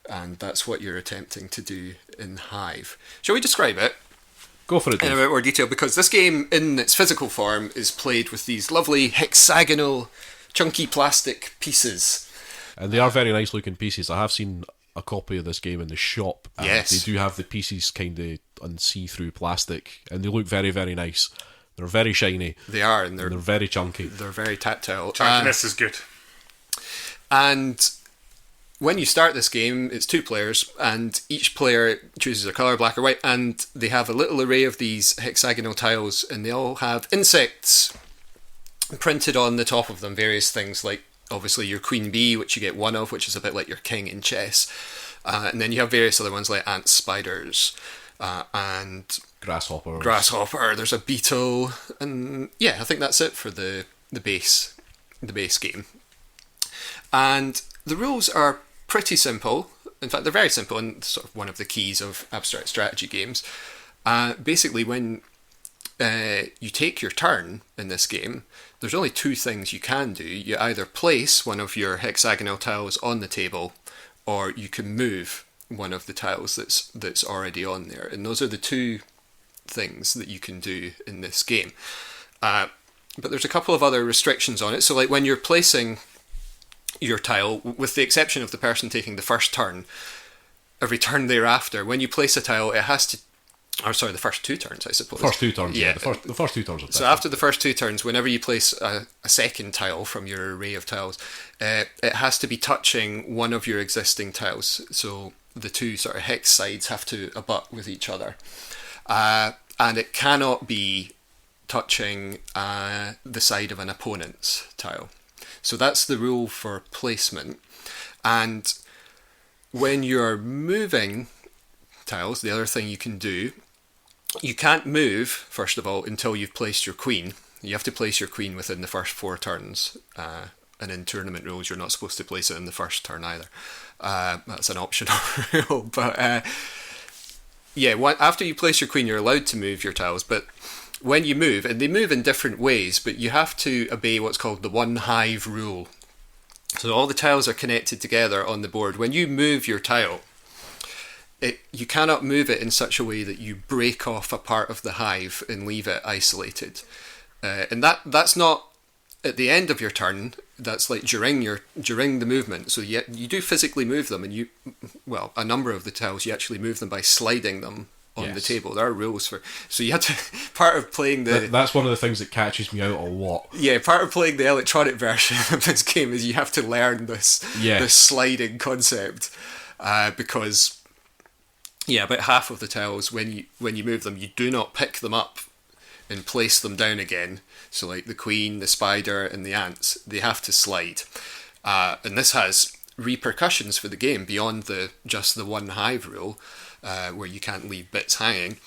And that's what you're attempting to do in Hive. Shall we describe it? Go for it, In a Dave. bit more detail, because this game, in its physical form, is played with these lovely hexagonal, chunky plastic pieces. And they are very nice looking pieces. I have seen a copy of this game in the shop. And Yes. They do have the pieces kind of on see-through plastic, and they look very, very nice. They're very shiny. They are, and They're very chunky. they're very tactile. Chunkiness is good. And when you start this game, it's 2 players, and each player chooses a colour, black or white, and they have a little array of these hexagonal tiles, and they all have insects printed on the top of them, various things like, obviously, your queen bee, which you get 1 of, which is a bit like your king in chess. And then you have various other ones like ants, spiders, and grasshopper. There's a beetle, and yeah, I think that's it for the base game. And the rules are pretty simple. In fact, they're very simple, and sort of one of the keys of abstract strategy games. Basically, when you take your turn in this game, there's only 2 things you can do. You either place one of your hexagonal tiles on the table, or you can move one of the tiles that's already on there. And those are the 2 things that you can do in this game. But there's a couple of other restrictions on it. So like when you're placing your tile, with the exception of the person taking the first turn, every turn thereafter, when you place a tile, it has to... Or sorry, the first 2 turns, I suppose. First 2 turns, yeah. The first 2 turns are So after the first 2 turns, whenever you place a second tile from your array of tiles, it has to be touching one of your existing tiles. So the 2 sort of hex sides have to abut with each other. And it cannot be touching the side of an opponent's tile. So that's the rule for placement. And when you're moving tiles, the other thing you can do, you can't move, first of all, until you've placed your queen. You have to place your queen within the first 4 turns. And in tournament rules, you're not supposed to place it in the first turn either. That's an optional rule. But after you place your queen, you're allowed to move your tiles. But when you move, and they move in different ways, but you have to obey what's called the One Hive Rule. So all the tiles are connected together on the board. When you move your tile, you cannot move it in such a way that you break off a part of the hive and leave it isolated. And that's not at the end of your turn, that's like during the movement. So you do physically move them, and a number of the tiles you actually move them by sliding them on the table. There are rules for. So you had to part of playing the. That's one of the things that catches me out a lot. Yeah, part of playing the electronic version of this game is you have to learn this sliding concept, because about half of the tiles when you move them, you do not pick them up and place them down again. So like the queen, the spider, and the ants, they have to slide. And this has repercussions for the game beyond just the one hive rule, where you can't leave bits hanging.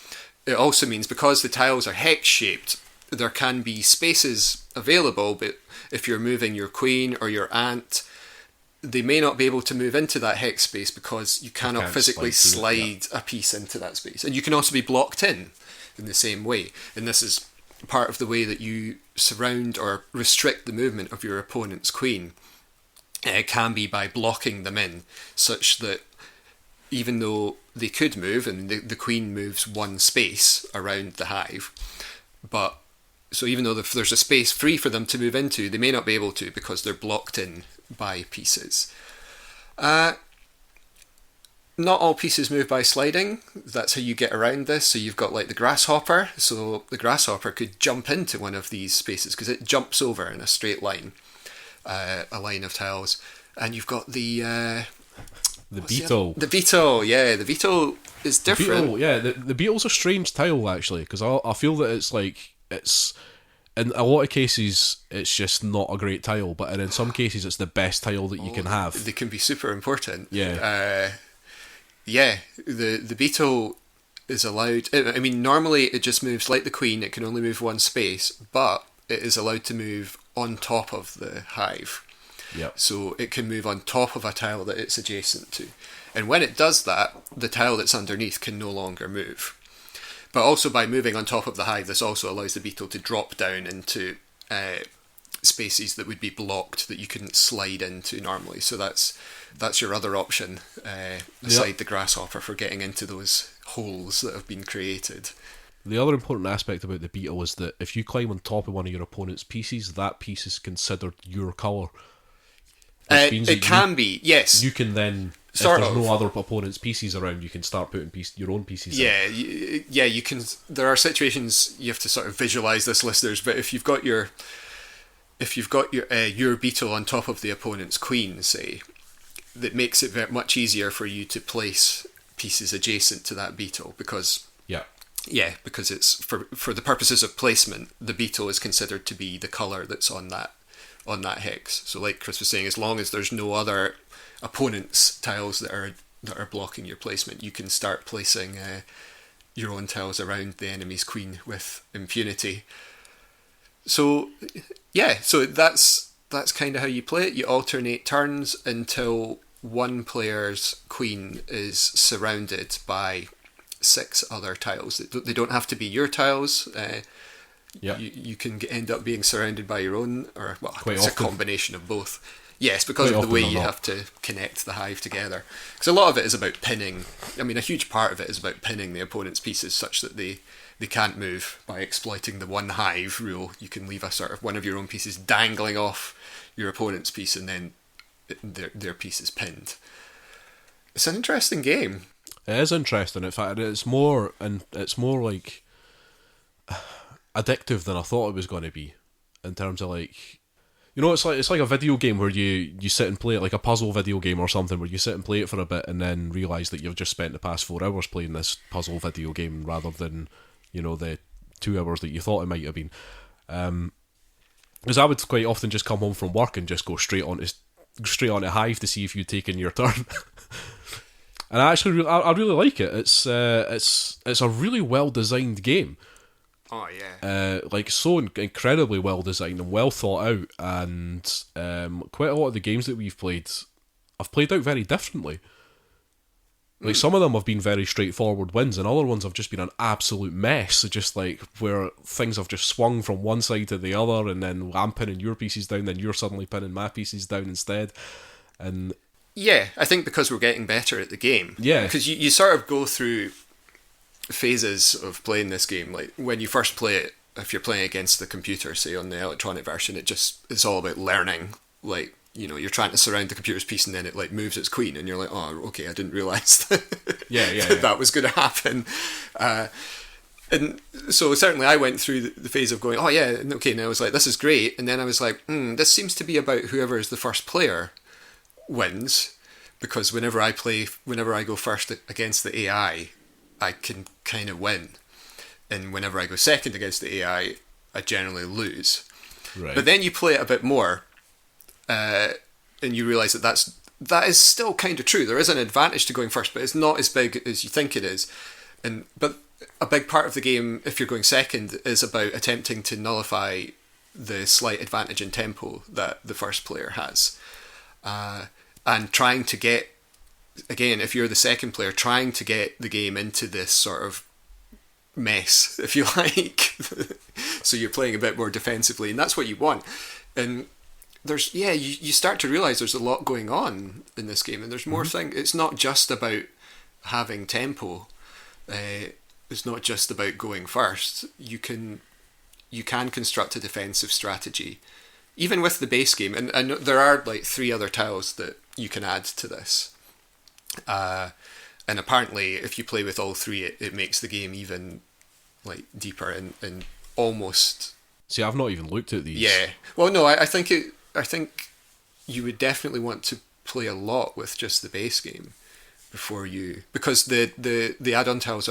It also means because the tiles are hex-shaped, there can be spaces available, but if you're moving your queen or your ant, they may not be able to move into that hex space because you cannot physically slide a piece into that space. And you can also be blocked in the same way. And this is part of the way that you surround or restrict the movement of your opponent's queen. It can be by blocking them in, such that even though they could move, and the queen moves one space around the hive, but so even though there's a space free for them to move into, they may not be able to because they're blocked in by pieces. Not all pieces move by sliding. That's how you get around this. So you've got like the grasshopper. So the grasshopper could jump into one of these spaces because it jumps over in a straight line, a line of tiles. And you've got the beetle. The beetle, yeah. The beetle is different. The beetle's a strange tile actually, because I feel that it's in a lot of cases it's just not a great tile, but in some cases it's the best tile that you can have. They can be super important. Yeah. The beetle is allowed. I mean, normally it just moves like the queen. It can only move one space, but it is allowed to move on top of the hive. Yep. So it can move on top of a tile that it's adjacent to. And when it does that, the tile that's underneath can no longer move. But also by moving on top of the hive, this also allows the beetle to drop down into spaces that would be blocked that you couldn't slide into normally. So that's your other option, aside the grasshopper, for getting into those holes that have been created. The other important aspect about the beetle is that if you climb on top of one of your opponent's pieces, that piece is considered your colour. It can be, yes. You can then, if there's no other opponent's pieces around, you can start putting your own pieces in. Yeah, you can. There are situations you have to sort of visualise this, listeners. But if you've got your beetle on top of the opponent's queen, say, that makes it much easier for you to place pieces adjacent to that beetle because it's for the purposes of placement, the beetle is considered to be the colour that's on that hex. So like Chris was saying, as long as there's no other opponent's tiles that are blocking your placement, you can start placing your own tiles around the enemy's queen with impunity. So that's kind of how you play it. You alternate turns until one player's queen is surrounded by 6 other tiles. They don't have to be your tiles. You can end up being surrounded by your own, or it's a combination of both. Yes, because of the way you have to connect the hive together. Because a lot of it is about pinning. I mean, a huge part of it is about pinning the opponent's pieces such that they can't move by exploiting the one hive rule. You can leave a sort of one of your own pieces dangling off your opponent's piece, and then their piece is pinned. It's an interesting game. It is interesting. In fact, it's more like addictive than I thought it was going to be. In terms of like, it's like a video game where you sit and play it, like a puzzle video game or something, where you sit and play it for a bit and then realise that you've just spent the past 4 hours playing this puzzle video game rather than the 2 hours that you thought it might have been. Because I would quite often just come home from work and just go straight onto Hive to see if you'd taken your turn. And I really like it. It's a really well designed game. Oh yeah. So incredibly well designed and well thought out, and quite a lot of the games that we've played, I've played out very differently. Like some of them have been very straightforward wins, and other ones have just been an absolute mess. Just like where things have just swung from one side to the other, and then I'm pinning your pieces down, then you're suddenly pinning my pieces down instead. And yeah, I think because we're getting better at the game. Yeah, because you sort of go through phases of playing this game. Like when you first play it, if you're playing against the computer, say on the electronic version, it's all about learning. Like, you know, you're trying to surround the computer's piece and then it like moves its queen and you're like, oh, okay, I didn't realise that was going to happen. And so certainly I went through the phase of going, oh yeah, okay, and I was like, this is great. And then I was like, this seems to be about whoever is the first player wins, because whenever I go first against the AI, I can kind of win. And whenever I go second against the AI, I generally lose. Right. But then you play it a bit more, and you realise that is still kind of true. There is an advantage to going first, but it's not as big as you think it is. But a big part of the game, if you're going second, is about attempting to nullify the slight advantage in tempo that the first player has. And trying to get, again, if you're the second player, trying to get the game into this sort of mess, if you like. So you're playing a bit more defensively, and that's what you want. And you start to realise there's a lot going on in this game, and there's more things. It's not just about having tempo. It's not just about going first. You can construct a defensive strategy, even with the base game. And there are like 3 other tiles that you can add to this. And apparently, if you play with all 3, it makes the game even like deeper and almost. See, I've not even looked at these. Yeah. Well, no, I think you would definitely want to play a lot with just the base game before because the add-on tiles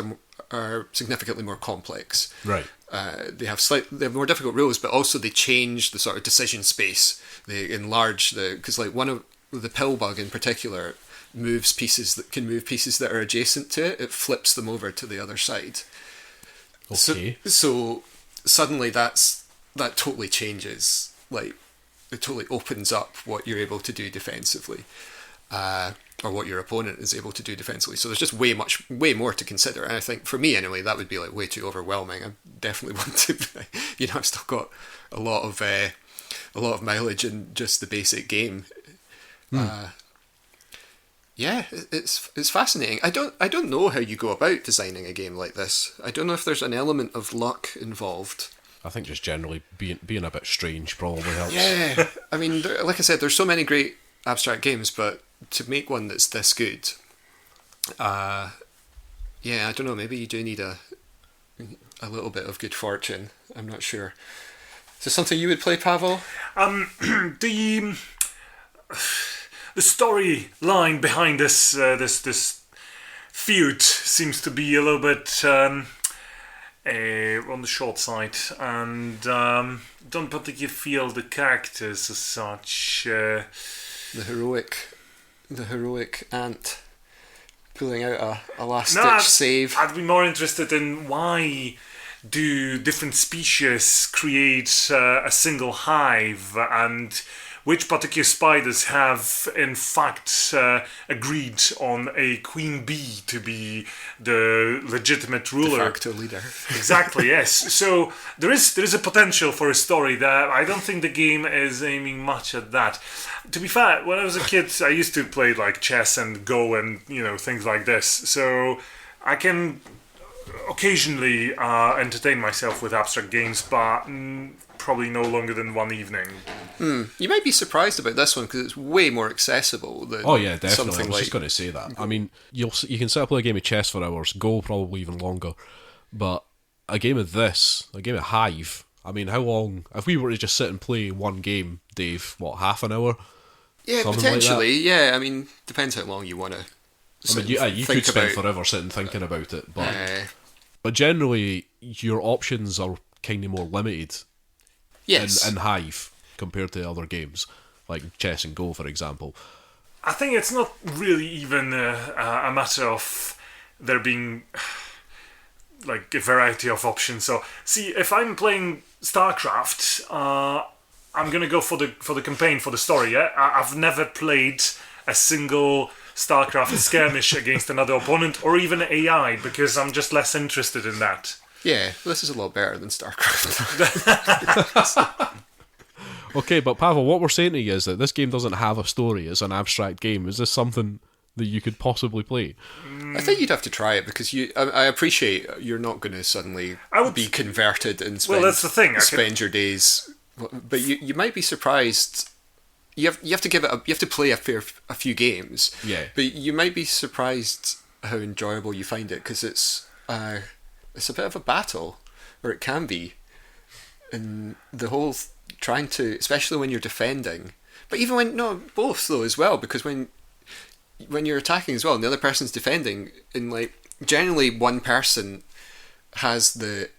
are significantly more complex. Right. They have more difficult rules, but also they change the sort of decision space. They enlarge because like one of the pill bug in particular can move pieces that are adjacent to it. It flips them over to the other side. Okay. So suddenly that totally changes. Like, it totally opens up what you're able to do defensively, or what your opponent is able to do defensively. So there's just way more to consider. And I think for me anyway, that would be like way too overwhelming. I definitely want to, I've still got a lot of mileage in just the basic game. Yeah, it's fascinating. I don't know how you go about designing a game like this. I don't know if there's an element of luck involved. I think just generally being a bit strange probably helps. Yeah, I mean, like I said, there's so many great abstract games, but to make one that's this good, I don't know. Maybe you do need a little bit of good fortune. I'm not sure. Is this something you would play, Pawel? The storyline behind this feud seems to be a little bit on the short side, and don't particularly feel the characters as such. The heroic ant pulling out a last-ditch save. I'd be more interested in why do different species create a single hive, and which particular spiders have in fact agreed on a queen bee to be the legitimate ruler. De facto leader. Exactly, yes. So there is a potential for a story there. I don't think the game is aiming much at that. To be fair, when I was a kid, I used to play like chess and Go and things like this. So I can occasionally entertain myself with abstract games, but probably no longer than one evening. You might be surprised about this one because it's way more accessible than definitely. I was just going to say that. I mean, you can sit and play a game of chess for hours, Go probably even longer, but a game of Hive. I mean, how long? If we were to just sit and play one game, Dave, half an hour? Yeah, something potentially. Like yeah, I mean, depends how long you want to. I mean, you could spend forever sitting thinking about it, but generally your options are kind of more limited. Yes. In Hive compared to other games like chess and Go, for example. I think it's not really even a matter of there being like a variety of options. So, see, if I'm playing StarCraft, I'm gonna go for the campaign, for the story. Yeah, I've never played a single StarCraft skirmish against another opponent or even AI because I'm just less interested in that. Yeah, this is a lot better than StarCraft. Okay, but Pawel, what we're saying to you is that this game doesn't have a story. It's an abstract game. Is this something that you could possibly play. I think you'd have to try it because I appreciate you're not going to suddenly be converted and spend, that's the thing. Spend your days, but you might be surprised. You have to give it. You have to play a few games. Yeah. But you might be surprised how enjoyable you find it because it's a bit of a battle, or it can be, and the whole trying to, especially when you're defending, but even when both though as well, because when you're attacking as well and the other person's defending, and like generally one person has the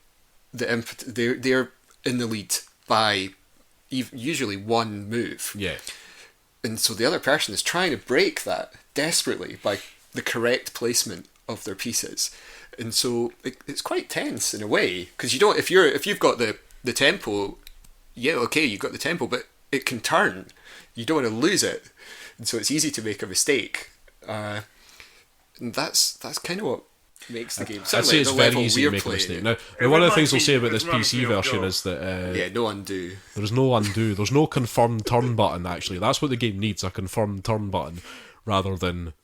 input, they're in the lead by usually one move, and so the other person is trying to break that desperately by the correct placement of their pieces, and so it's quite tense in a way because you don't, if you've got the tempo, you've got the tempo, but it can turn. You don't want to lose it, and so it's easy to make a mistake. And that's kind of what makes the game. I'd say it's very easy to make a mistake. Now, one of the things we'll say about this PC version is that no undo. There's no undo. There's no confirmed turn button. Actually, that's what the game needs—a confirmed turn button, rather than,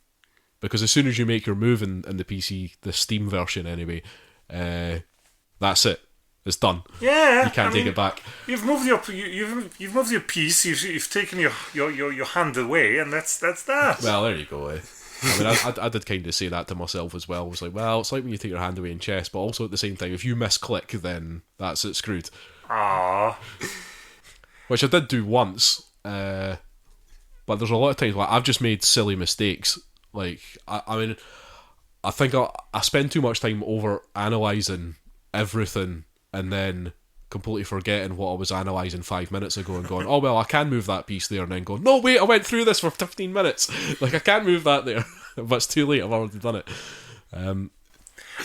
because as soon as you make your move in the PC, the Steam version anyway, that's it. It's done. Yeah, you can't take it back. You've moved you've moved your piece. You've taken your hand away, and that's that. Well, there you go. I mean, I did kind of say that to myself as well. I was like, well, it's like when you take your hand away in chess, but also at the same time, if you misclick, then that's it, screwed. Ah. Which I did do once, but there's a lot of times like I've just made silly mistakes. Like I mean, I think I spend too much time over analysing everything and then completely forgetting what I was analysing 5 minutes ago and going, oh well, I can move that piece there, and then going, no wait, I went through this for 15 minutes. Like I can't move that there, but it's too late. I've already done it. I'm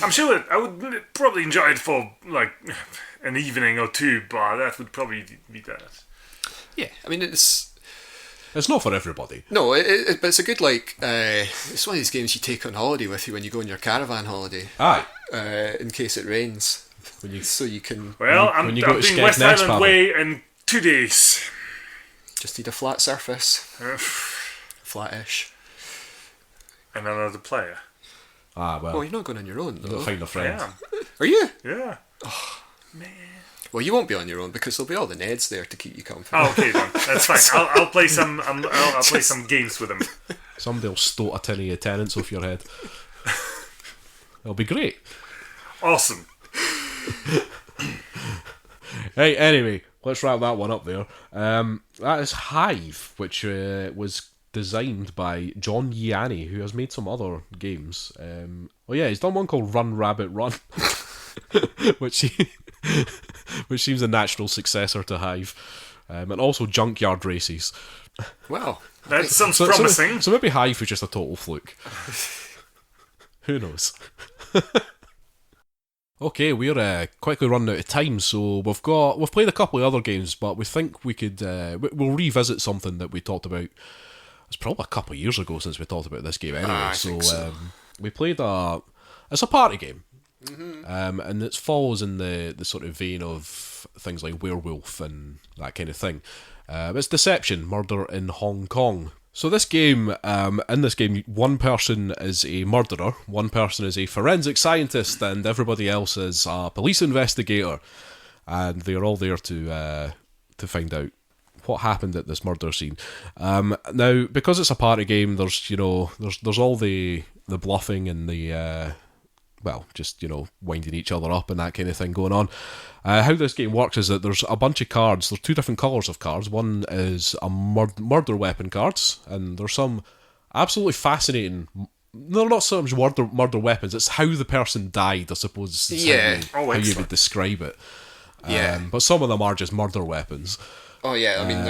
sure I would probably enjoy it for like an evening or two, but that would probably be that. Yeah, I mean it's not for everybody. No, but it's a good it's one of these games you take on holiday with you when you go on your caravan holiday. Aye. In case it rains. So you can. Well, I'm doing West Island Way in 2 days. Just need a flat surface. Flat-ish. And another player. Ah, well. Oh, you're not going on your own, though. You'll find a friend. Are you? Yeah. Oh, man. Well, you won't be on your own because there'll be all the Neds there to keep you comfy. Oh, okay then, that's fine. I'll play some. I'll play some games with them. Somebody will stoat a tin of your tenants off your head. It'll be great. Awesome. Hey, anyway, let's wrap that one up there. That is Hive, which was designed by John Yianni, who has made some other games. He's done one called Run Rabbit Run, which seems a natural successor to Hive, and also Junkyard Races. Wow, that sounds promising. So maybe Hive was just a total fluke. Who knows? Okay, we're quickly running out of time, so we've played a couple of other games, but we think we could we'll revisit something that we talked about. It's probably a couple of years ago since we talked about this game anyway. So we played it's a party game, and it follows in the sort of vein of things like Werewolf and that kind of thing. It's Deception, Murder in Hong Kong. So this game, in this game, one person is a murderer, one person is a forensic scientist, and everybody else is a police investigator, and they're all there to find out what happened at this murder scene. Now, because it's a party game, there's all the bluffing and the winding each other up and that kind of thing going on. How this game works is that there's a bunch of cards. There's two different colours of cards. One is a murder weapon cards, and there's some absolutely fascinating. They're not so much murder weapons. It's how the person died, I suppose. How you would describe it. But some of them are just murder weapons. Oh yeah, I mean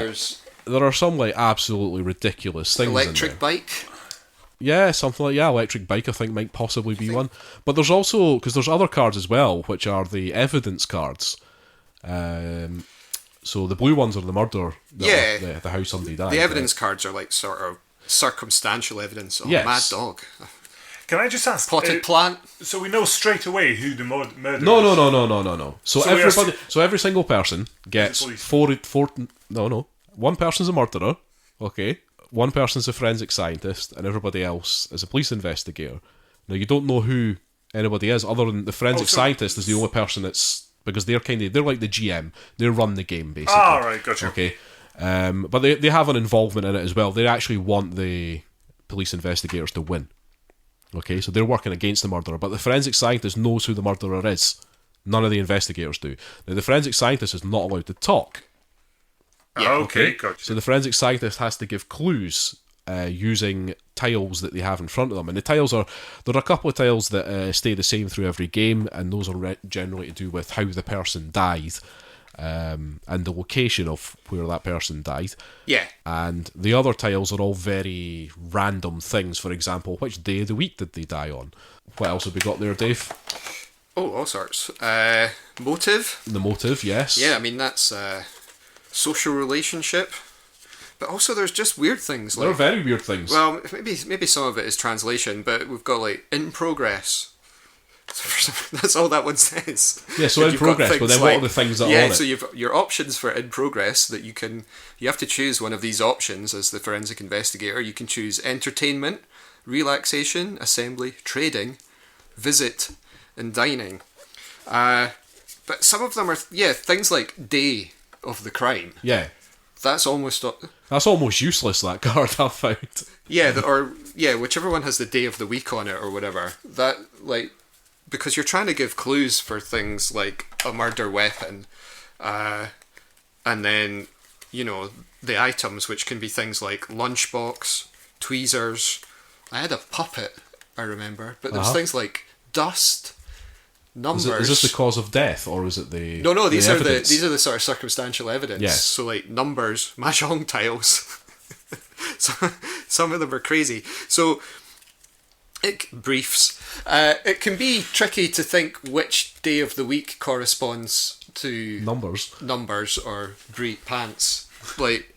there are some like absolutely ridiculous things. Electric bike. Yeah, something like electric bike I think might possibly be one. But there's also, because there's other cards as well, which are the evidence cards. So the blue ones are the murder, the how somebody died. The evidence cards are like sort of circumstantial evidence. Oh, yes. Mad dog. Can I just ask? Potted plant. So we know straight away who the murderer is? No. So every single person gets four. One person's a murderer. Okay. one person's a forensic scientist and everybody else is a police investigator. Now, you don't know who anybody is other than the forensic scientist is the only person that's... Because they're like the GM. They run the game, basically. Ah, right, gotcha. Okay. But they have an involvement in it as well. They actually want the police investigators to win. Okay, so they're working against the murderer, but the forensic scientist knows who the murderer is. None of the investigators do. Now, the forensic scientist is not allowed to talk. Yeah, okay, gotcha. So the forensic scientist has to give clues using tiles that they have in front of them. And the tiles there are a couple of tiles that stay the same through every game, and those are generally to do with how the person died. And the location of where that person died. Yeah. And the other tiles are all very random things. For example, which day of the week did they die on? What else have we got there, Dave? Oh, all sorts. Motive. The motive, yes. Yeah, I mean, that's social relationship. But also there's just weird things. There are very weird things. Well, maybe some of it is translation, but we've got, like, in progress. That's all that one says. Yeah, so in progress, but then what are the things that are on it? Yeah, so you've your options for in progress that you have to choose one of these options as the forensic investigator. You can choose entertainment, relaxation, assembly, trading, visit, and dining. But some of them are, things like day of the crime. Yeah. That's almost useless, that card I've found. Yeah, whichever one has the day of the week on it or whatever. That, like... Because you're trying to give clues for things like a murder weapon, and then, the items, which can be things like lunchbox, tweezers. I had a puppet, I remember, but there's things like dust, numbers. Is this the cause of death, or is it the... No, these are evidence? the sort of circumstantial evidence. Yes. So, like, numbers, mahjong tiles. Some of them are crazy. So... briefs. It can be tricky to think which day of the week corresponds to numbers or pants. Like,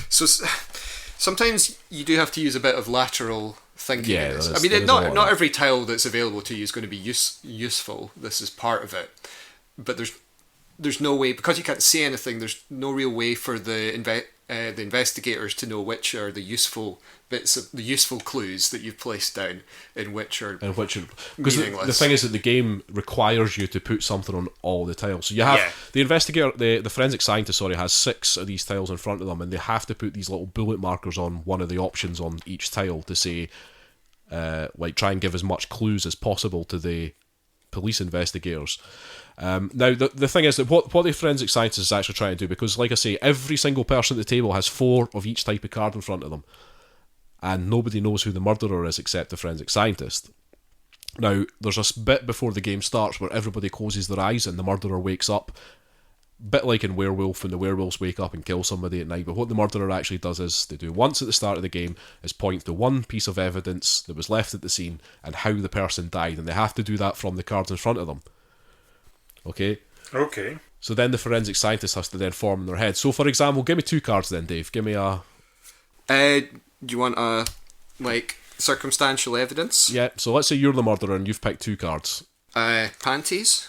so sometimes you do have to use a bit of lateral thinking. Yeah, I mean, not every tile that's available to you is going to be useful. This is part of it, but there's no way, because you can't see anything. There's no real way for the investigators to know which are the useful bits of the useful clues that you've placed down, and which are because the thing is that the game requires you to put something on all the tiles. So you have the investigator, the forensic scientist, has 6 of these tiles in front of them, and they have to put these little bullet markers on one of the options on each tile to say, try and give as much clues as possible to the police investigators. Now, the thing is that what the forensic scientist is actually trying to do, because, like I say, every single person at the table has 4 of each type of card in front of them, and nobody knows who the murderer is except the forensic scientist. Now, there's a bit before the game starts where everybody closes their eyes and the murderer wakes up, a bit like in Werewolf, when the werewolves wake up and kill somebody at night. But what the murderer actually does is, they do once at the start of the game, is point to one piece of evidence that was left at the scene and how the person died, and they have to do that from the cards in front of them. Okay. So then the forensic scientist has to then form in their head. So, for example, give me 2 cards then, Dave. Give me a... do you want a, circumstantial evidence? Yeah, so let's say you're the murderer and you've picked 2 cards. Panties.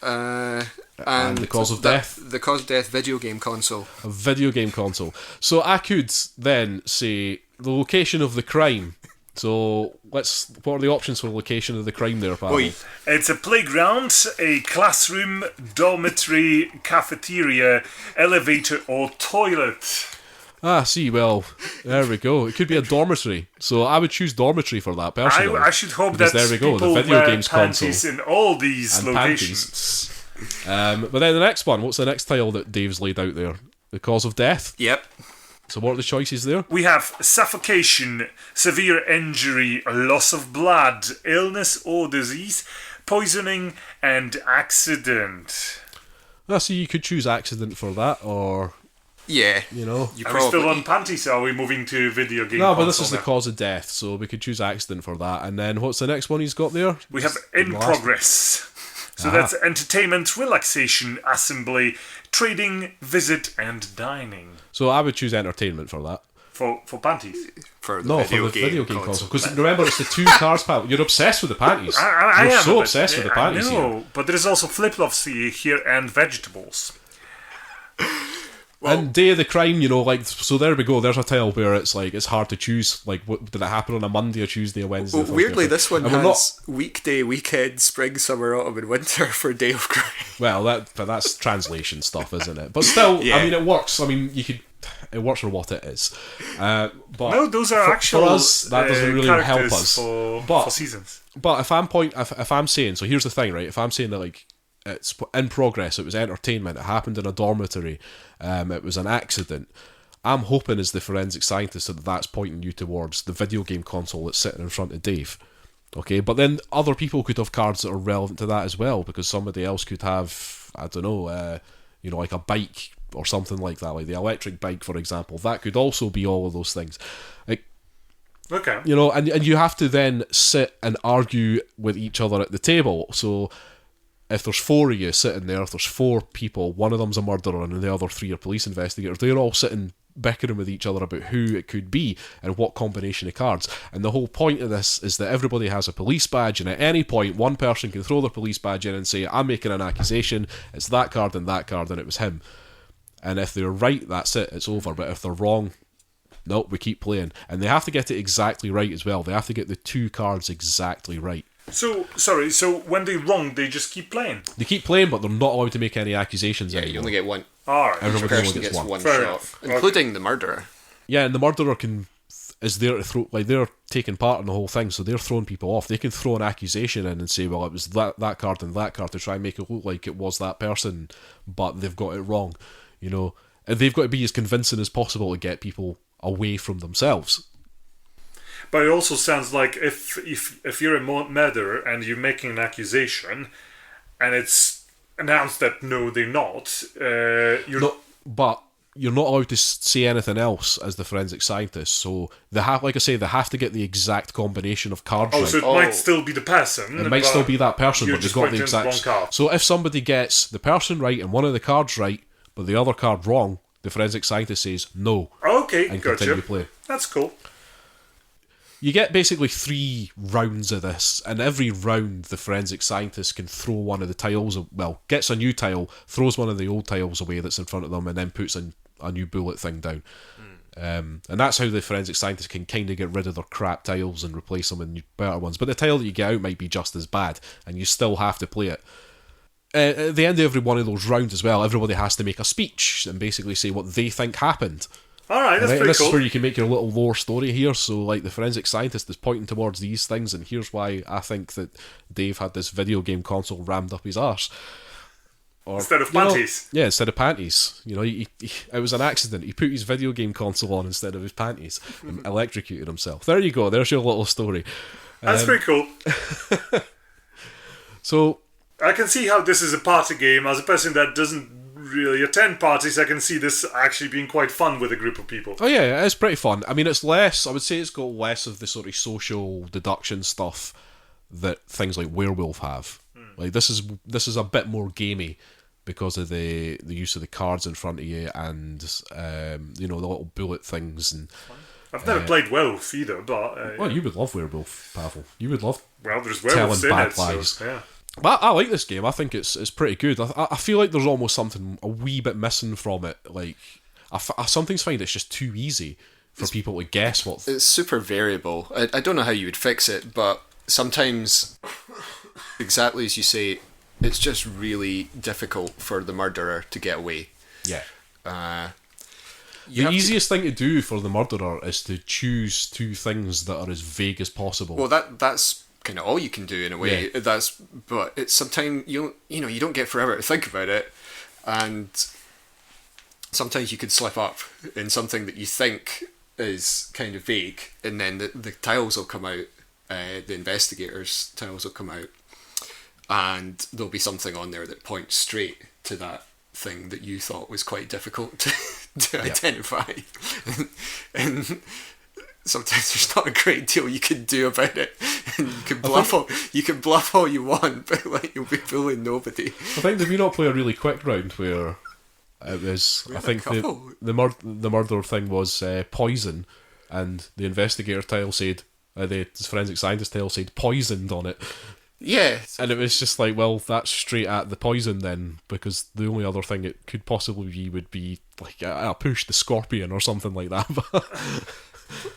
And the cause of death. The cause of death, video game console. A video game console. So I could then say the location of the crime. So what are the options for the location of the crime there, Pawel? It's a playground, a classroom, dormitory, cafeteria, elevator, or toilet. See, well, there we go. It could be a dormitory. So I would choose dormitory for that personally. I should hope that there we go, people the video wear games panties console. in all these And locations. But then the next one, what's the next tile that Dave's laid out there? The cause of death? Yep. So what are the choices there? We have suffocation, severe injury, loss of blood, illness or disease, poisoning, and accident. So you could choose accident for that, or... Yeah. You Are we still on panties, or are we moving to video game No, but this is now? the cause of death, so we could choose accident for that. And then what's the next one he's got there? We have in progress. So that's entertainment, relaxation, assembly, trading, visit, and dining. So I would choose entertainment for that. For panties? For the video game console. Because remember, it's the 2 cards, pal. You're obsessed with the panties. You're so obsessed with the panties. I know, but there is also flip-flops here and vegetables. And day of the crime, like, so there we go. There's a tile where it's like it's hard to choose. Like, what did it happen on a Monday or Tuesday or Wednesday? Well, weirdly, this one has weekday, weekend, spring, summer, autumn, and winter for day of crime. Well, that's translation stuff, isn't it? But still, I mean, it works. I mean, it works for what it is. But no, those are actual. For us, that doesn't really help us for seasons. But if I'm saying, so here's the thing, right? If I'm saying that, like, it's in progress, it was entertainment, it happened in a dormitory, it was an accident, I'm hoping as the forensic scientist that's pointing you towards the video game console that's sitting in front of Dave. Okay, but then other people could have cards that are relevant to that as well, because somebody else could have, I don't know, like a bike or something like that, like the electric bike, for example. That could also be all of those things. Like, okay. And you have to then sit and argue with each other at the table. So if there's 4 of you sitting there, if there's 4 people, one of them's a murderer and the other 3 are police investigators, they're all sitting bickering with each other about who it could be and what combination of cards. And the whole point of this is that everybody has a police badge, and at any point one person can throw their police badge in and say, I'm making an accusation, it's that card and it was him. And if they're right, that's it, it's over. But if they're wrong, nope, we keep playing. And they have to get it exactly right as well. They have to get the 2 cards exactly right. So when they're wrong, they just keep playing? They keep playing, but they're not allowed to make any accusations anymore. You only get one. Alright. Every person gets one Fair shot, enough. including the murderer. Yeah, and the murderer is there to throw, like, they're taking part in the whole thing, so they're throwing people off. They can throw an accusation in and say, well, it was that card and that card to try and make it look like it was that person, but they've got it wrong, and they've got to be as convincing as possible to get people away from themselves. But it also sounds like if you're a murderer and you're making an accusation, and it's announced that no, they're not, but you're not allowed to say anything else as the forensic scientist. So they have to get the exact combination of cards. Oh, right. so it might still be the person. It might still be that person, but they've got the exact. Card. So if somebody gets the person right and one of the cards right, but the other card wrong, the forensic scientist says no. Okay, and gotcha. continue play. That's cool. You get basically 3 rounds of this, and every round the forensic scientist can throw one of the tiles, gets a new tile, throws one of the old tiles away that's in front of them, and then puts a new bullet thing down. And that's how the forensic scientist can kind of get rid of their crap tiles and replace them with better ones. But the tile that you get out might be just as bad, and you still have to play it. At the end of every one of those rounds as well, everybody has to make a speech and basically say what they think happened. Alright, that's pretty this cool. is where you can make your little lore story here. So, like, the forensic scientist is pointing towards these things, and here's why I think that Dave had this video game console rammed up his arse. Instead of panties. Instead of panties. It was an accident. He put his video game console on instead of his panties and electrocuted himself. There you go. There's your little story. That's pretty cool. So I can see how this is a party game. As a person that doesn't really attend parties, I can see this actually being quite fun with a group of people. Oh yeah, it's pretty fun. I mean, it's less, I would say it's got less of the sort of social deduction stuff that things like Werewolf have. Like, this is a bit more gamey because of the use of the cards in front of you and the little bullet things. And I've never played Werewolf either, but well, you would love Werewolf, Pavel. You would love there's werewolves in bad it, lies. so yeah. But I like this game. I think it's pretty good. I feel like there's almost something a wee bit missing from it. Like, I sometimes find it's just too easy for people to guess what. It's super variable. I don't know how you would fix it, but sometimes, exactly as you say, it's just really difficult for the murderer to get away. Yeah. The easiest thing to do for the murderer is to choose 2 things that are as vague as possible. Well, that's kind of all you can do in a way. Yeah. But it's sometimes you don't get forever to think about it, and sometimes you could slip up in something that you think is kind of vague, and then the tiles will come out. The investigators' tiles will come out, and there'll be something on there that points straight to that thing that you thought was quite difficult to identify, and sometimes there's not a great deal you can do about it. And you can bluff all you want, but like, you'll be fooling nobody. I think, did we not play a really quick round where it was? I think the murder thing was poison, and the investigator tile said the forensic scientist tile said poisoned on it. Yeah, and it was just like, well, that's straight at the poison then, because the only other thing it could possibly be would be like I pushed the scorpion or something like that.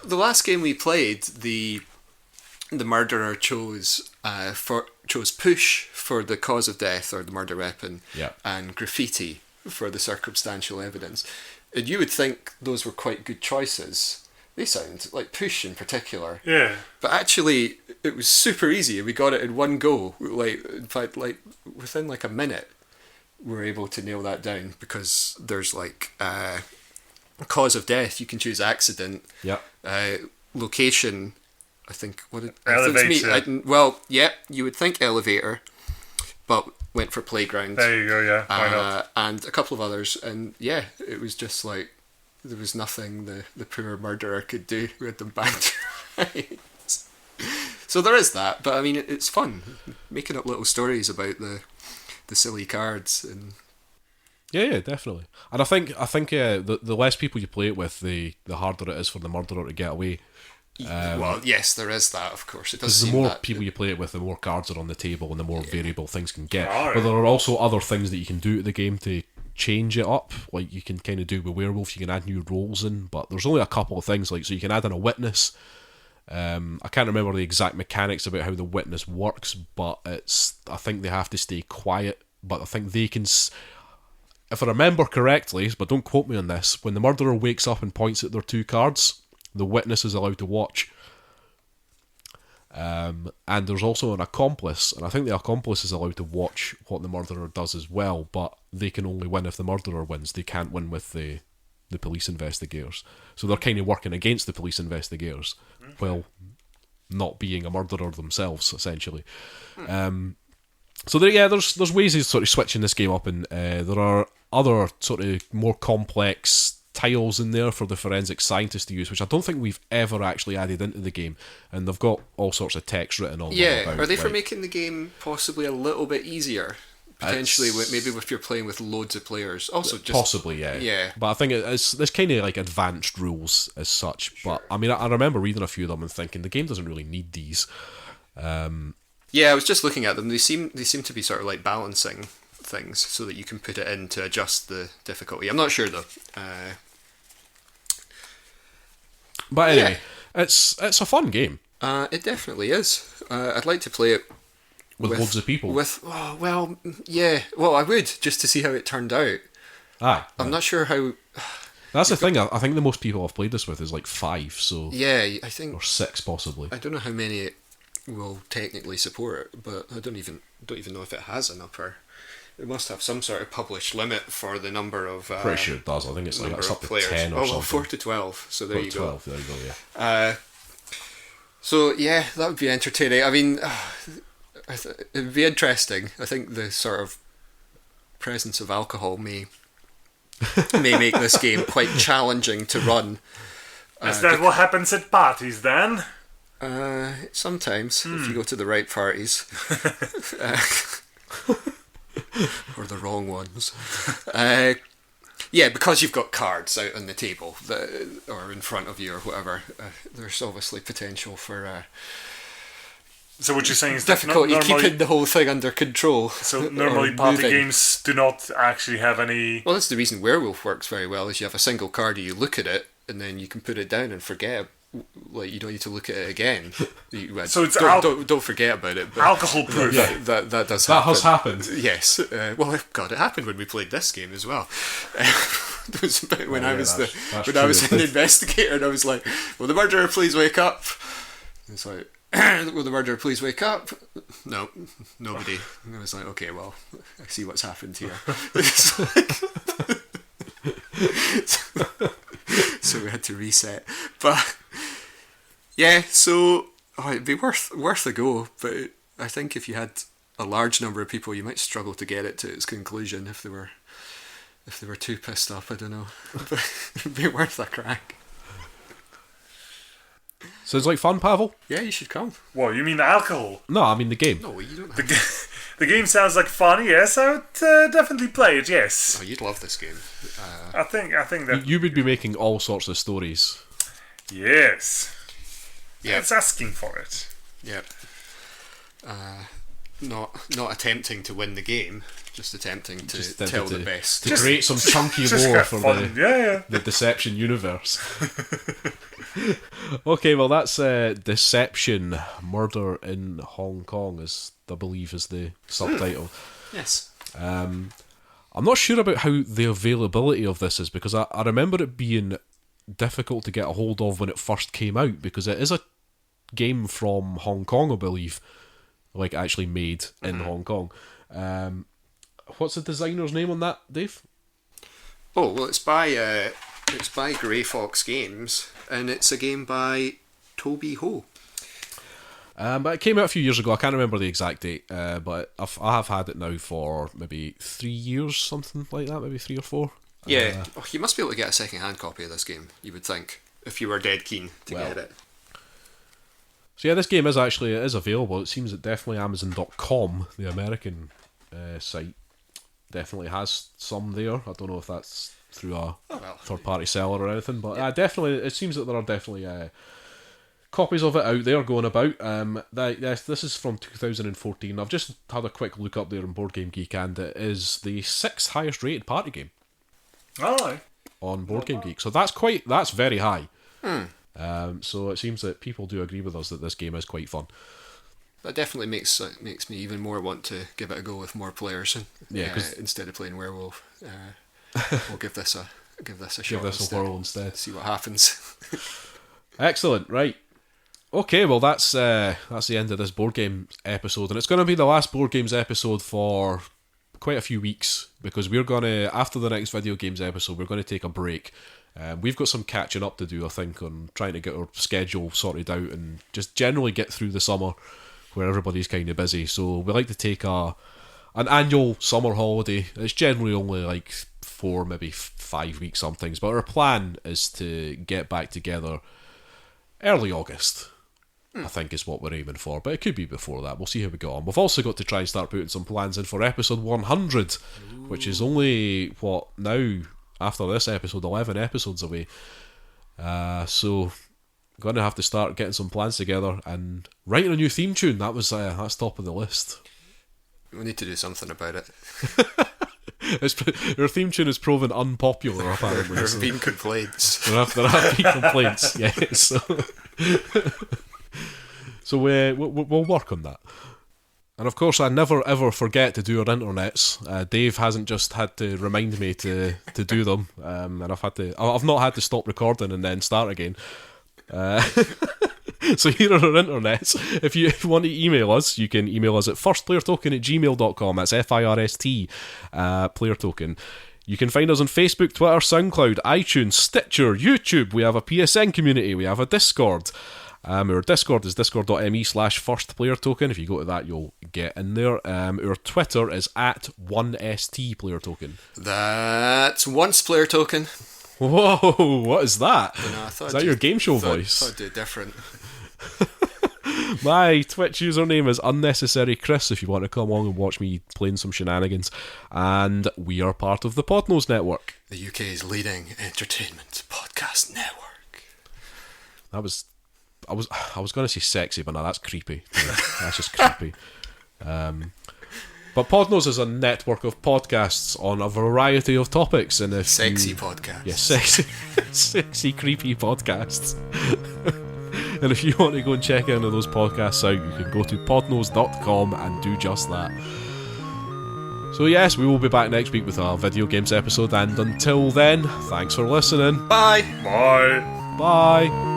The last game we played, the murderer chose push for the cause of death or the murder weapon, and graffiti for the circumstantial evidence. And you would think those were quite good choices. They sound like push in particular. Yeah. But actually, it was super easy. We got it in one go. Like, in fact, like within like a minute, we were able to nail that down because there's like cause of death. You can choose accident. Location. I think elevator. You would think elevator, but went for playground. There you go. Yeah. Why not? And a couple of others, and yeah, it was just like there was nothing the poor murderer could do. We had them back. So there is that, but I mean, it's fun making up little stories about the silly cards and. Yeah, definitely. And I think the less people you play it with, the harder it is for the murderer to get away. Well, yes, there is that, of course. It does. Because the more people you play it with, the more cards are on the table and the more variable things can get. But there are also other things that you can do to the game to change it up. Like you can kind of do with werewolf, you can add new roles in, but there's only a couple of things. Like so, you can add in a witness. I can't remember the exact mechanics about how the witness works, but I think they have to stay quiet. But I think they can. If I remember correctly, but don't quote me on this, when the murderer wakes up and points at their two cards, the witness is allowed to watch. And there's also an accomplice, and I think the accomplice is allowed to watch what the murderer does as well, but they can only win if the murderer wins. They can't win with the police investigators. So they're kind of working against the police investigators, while not being a murderer themselves, essentially. So there's ways of sort of switching this game up, and there are other sort of more complex tiles in there for the forensic scientist to use, which I don't think we've ever actually added into the game, and they've got all sorts of text written on them. Yeah, are they for making the game possibly a little bit easier? Potentially, maybe if you're playing with loads of players. Also, just possibly, yeah. But I think there's kind of like advanced rules as such. Sure. But I mean, I remember reading a few of them and thinking the game doesn't really need these. Yeah, I was just looking at them. They seem to be sort of like balancing things so that you can put it in to adjust the difficulty. I'm not sure though. But anyway, it's a fun game. It definitely is. I'd like to play it with loads of people. Well, I would just to see how it turned out. I'm not sure how. That's the thing. I think the most people I've played this with is like 5. So yeah, I think or 6 possibly. I don't know how many it will technically support, but I don't even know if it has an upper. It must have some sort of published limit for the number of. Pretty sure it does. I think it's like it's up to players. 10 or something. Well, 4 to 12. So there you go. 12. There you go. Yeah. So yeah, that would be entertaining. I mean, it'd be interesting. I think the sort of presence of alcohol may make this game quite challenging to run. Is that what happens at parties then? Sometimes, if you go to the right parties. Or the wrong ones. Yeah, because you've got cards out on the table or in front of you or whatever, there's obviously potential for... So what you're saying is difficulty keeping the whole thing under control. So normally party games do not actually have any... Well, that's the reason Werewolf works very well, is you have a single card, you look at it, and then you can put it down and forget. Like, you don't need to look at it again. So it's don't forget about it. But alcohol proof. Yeah, that does that happen. has happened. Yes. Well, God, it happened when we played this game as well. It was about when I was I was an investigator, and I was like, "Will the murderer please wake up?" And it's like, "Will the murderer please wake up?" No, nobody. And I was like, "Okay, well, I see what's happened here." So we had to reset, but yeah, so it'd be worth a go. But I think if you had a large number of people, you might struggle to get it to its conclusion if they were too pissed off. I don't know, but it'd be worth a crack. Sounds like fun, Pawel. Yeah, you should come. What, you mean the alcohol? No, I mean the game. No, you don't. The game sounds like fun. Yes, I would definitely play it. Yes. Oh, you'd love this game. I think that you would be making all sorts of stories. Yes. Yeah. It's asking for it. Yep. not attempting to win the game, just attempting to tell the best. To create some chunky lore for the Deception universe. Okay, well that's Deception, Murder in Hong Kong, I believe is the subtitle. Yes. I'm not sure about how the availability of this is, because I remember it being difficult to get a hold of when it first came out, because it is a game from Hong Kong, I believe, like actually made in Hong Kong. What's the designer's name on that, Dave? Oh, well, it's by Grey Fox Games, and it's a game by Toby Ho. But it came out a few years ago. I can't remember the exact date, but I have had it now for maybe 3 years, something like that, maybe 3 or 4. Yeah, you must be able to get a second-hand copy of this game, you would think, if you were dead keen to get it. So yeah, this game is available. It seems that definitely Amazon.com, the American site, definitely has some there. I don't know if that's through a third-party seller or anything, but definitely, it seems that there are definitely copies of it out there going about. This is from 2014. I've just had a quick look up there on Board Game Geek, and it is the 6th highest rated party game. Oh, on Board Game Geek. So that's very high. So it seems that people do agree with us that this game is quite fun. That definitely makes me even more want to give it a go with more players. Instead of playing Werewolf, we'll give this a shot. Give this a whirl instead. See what happens. Excellent. Right. Okay. Well, that's the end of this board game episode, and it's going to be the last board games episode for quite a few weeks, because we're going to, after the next video games episode, we're going to take a break. We've got some catching up to do, I think, on trying to get our schedule sorted out and just generally get through the summer where everybody's kind of busy. So we like to take an annual summer holiday. It's generally only like 4, maybe 5 weeks some things, but our plan is to get back together early August, I think is what we're aiming for, but it could be before that. We'll see how we go on. We've also got to try and start putting some plans in for episode 100, which is only, now, after this episode, 11 episodes away. So, going to have to start getting some plans together and writing a new theme tune. That's top of the list. We need to do something about it. Our theme tune is proven unpopular, apparently. There have been complaints. There have been complaints, yes. So we'll work on that. And of course, I never ever forget to do our internets. Dave hasn't just had to remind me to do them, and I've not had to stop recording and then start again. So here are our internets. If you want to email us, you can email us at firstplayertoken@gmail.com. That's FIRST playertoken. You can find us on Facebook, Twitter, SoundCloud, iTunes, Stitcher, YouTube. We have a PSN community. We have a Discord. Our Discord is discord.me/firstplayertoken. If you go to that, you'll get in there. Our Twitter is @1stplayertoken. That's once player token. Whoa, what is that? Is that your game show voice? I'd do it different. My Twitch username is Unnecessary Chris if you want to come along and watch me playing some shenanigans. And we are part of the Podnose Network, the UK's leading entertainment podcast network. I was going to say sexy, but no, that's creepy. That's just creepy. But Podnose is a network of podcasts on a variety of topics, and podcasts. Yeah, sexy, creepy podcasts. And if you want to go and check any of those podcasts out, you can go to podnose.com and do just that. So yes, we will be back next week with a video games episode, and until then, thanks for listening. Bye. Bye. Bye.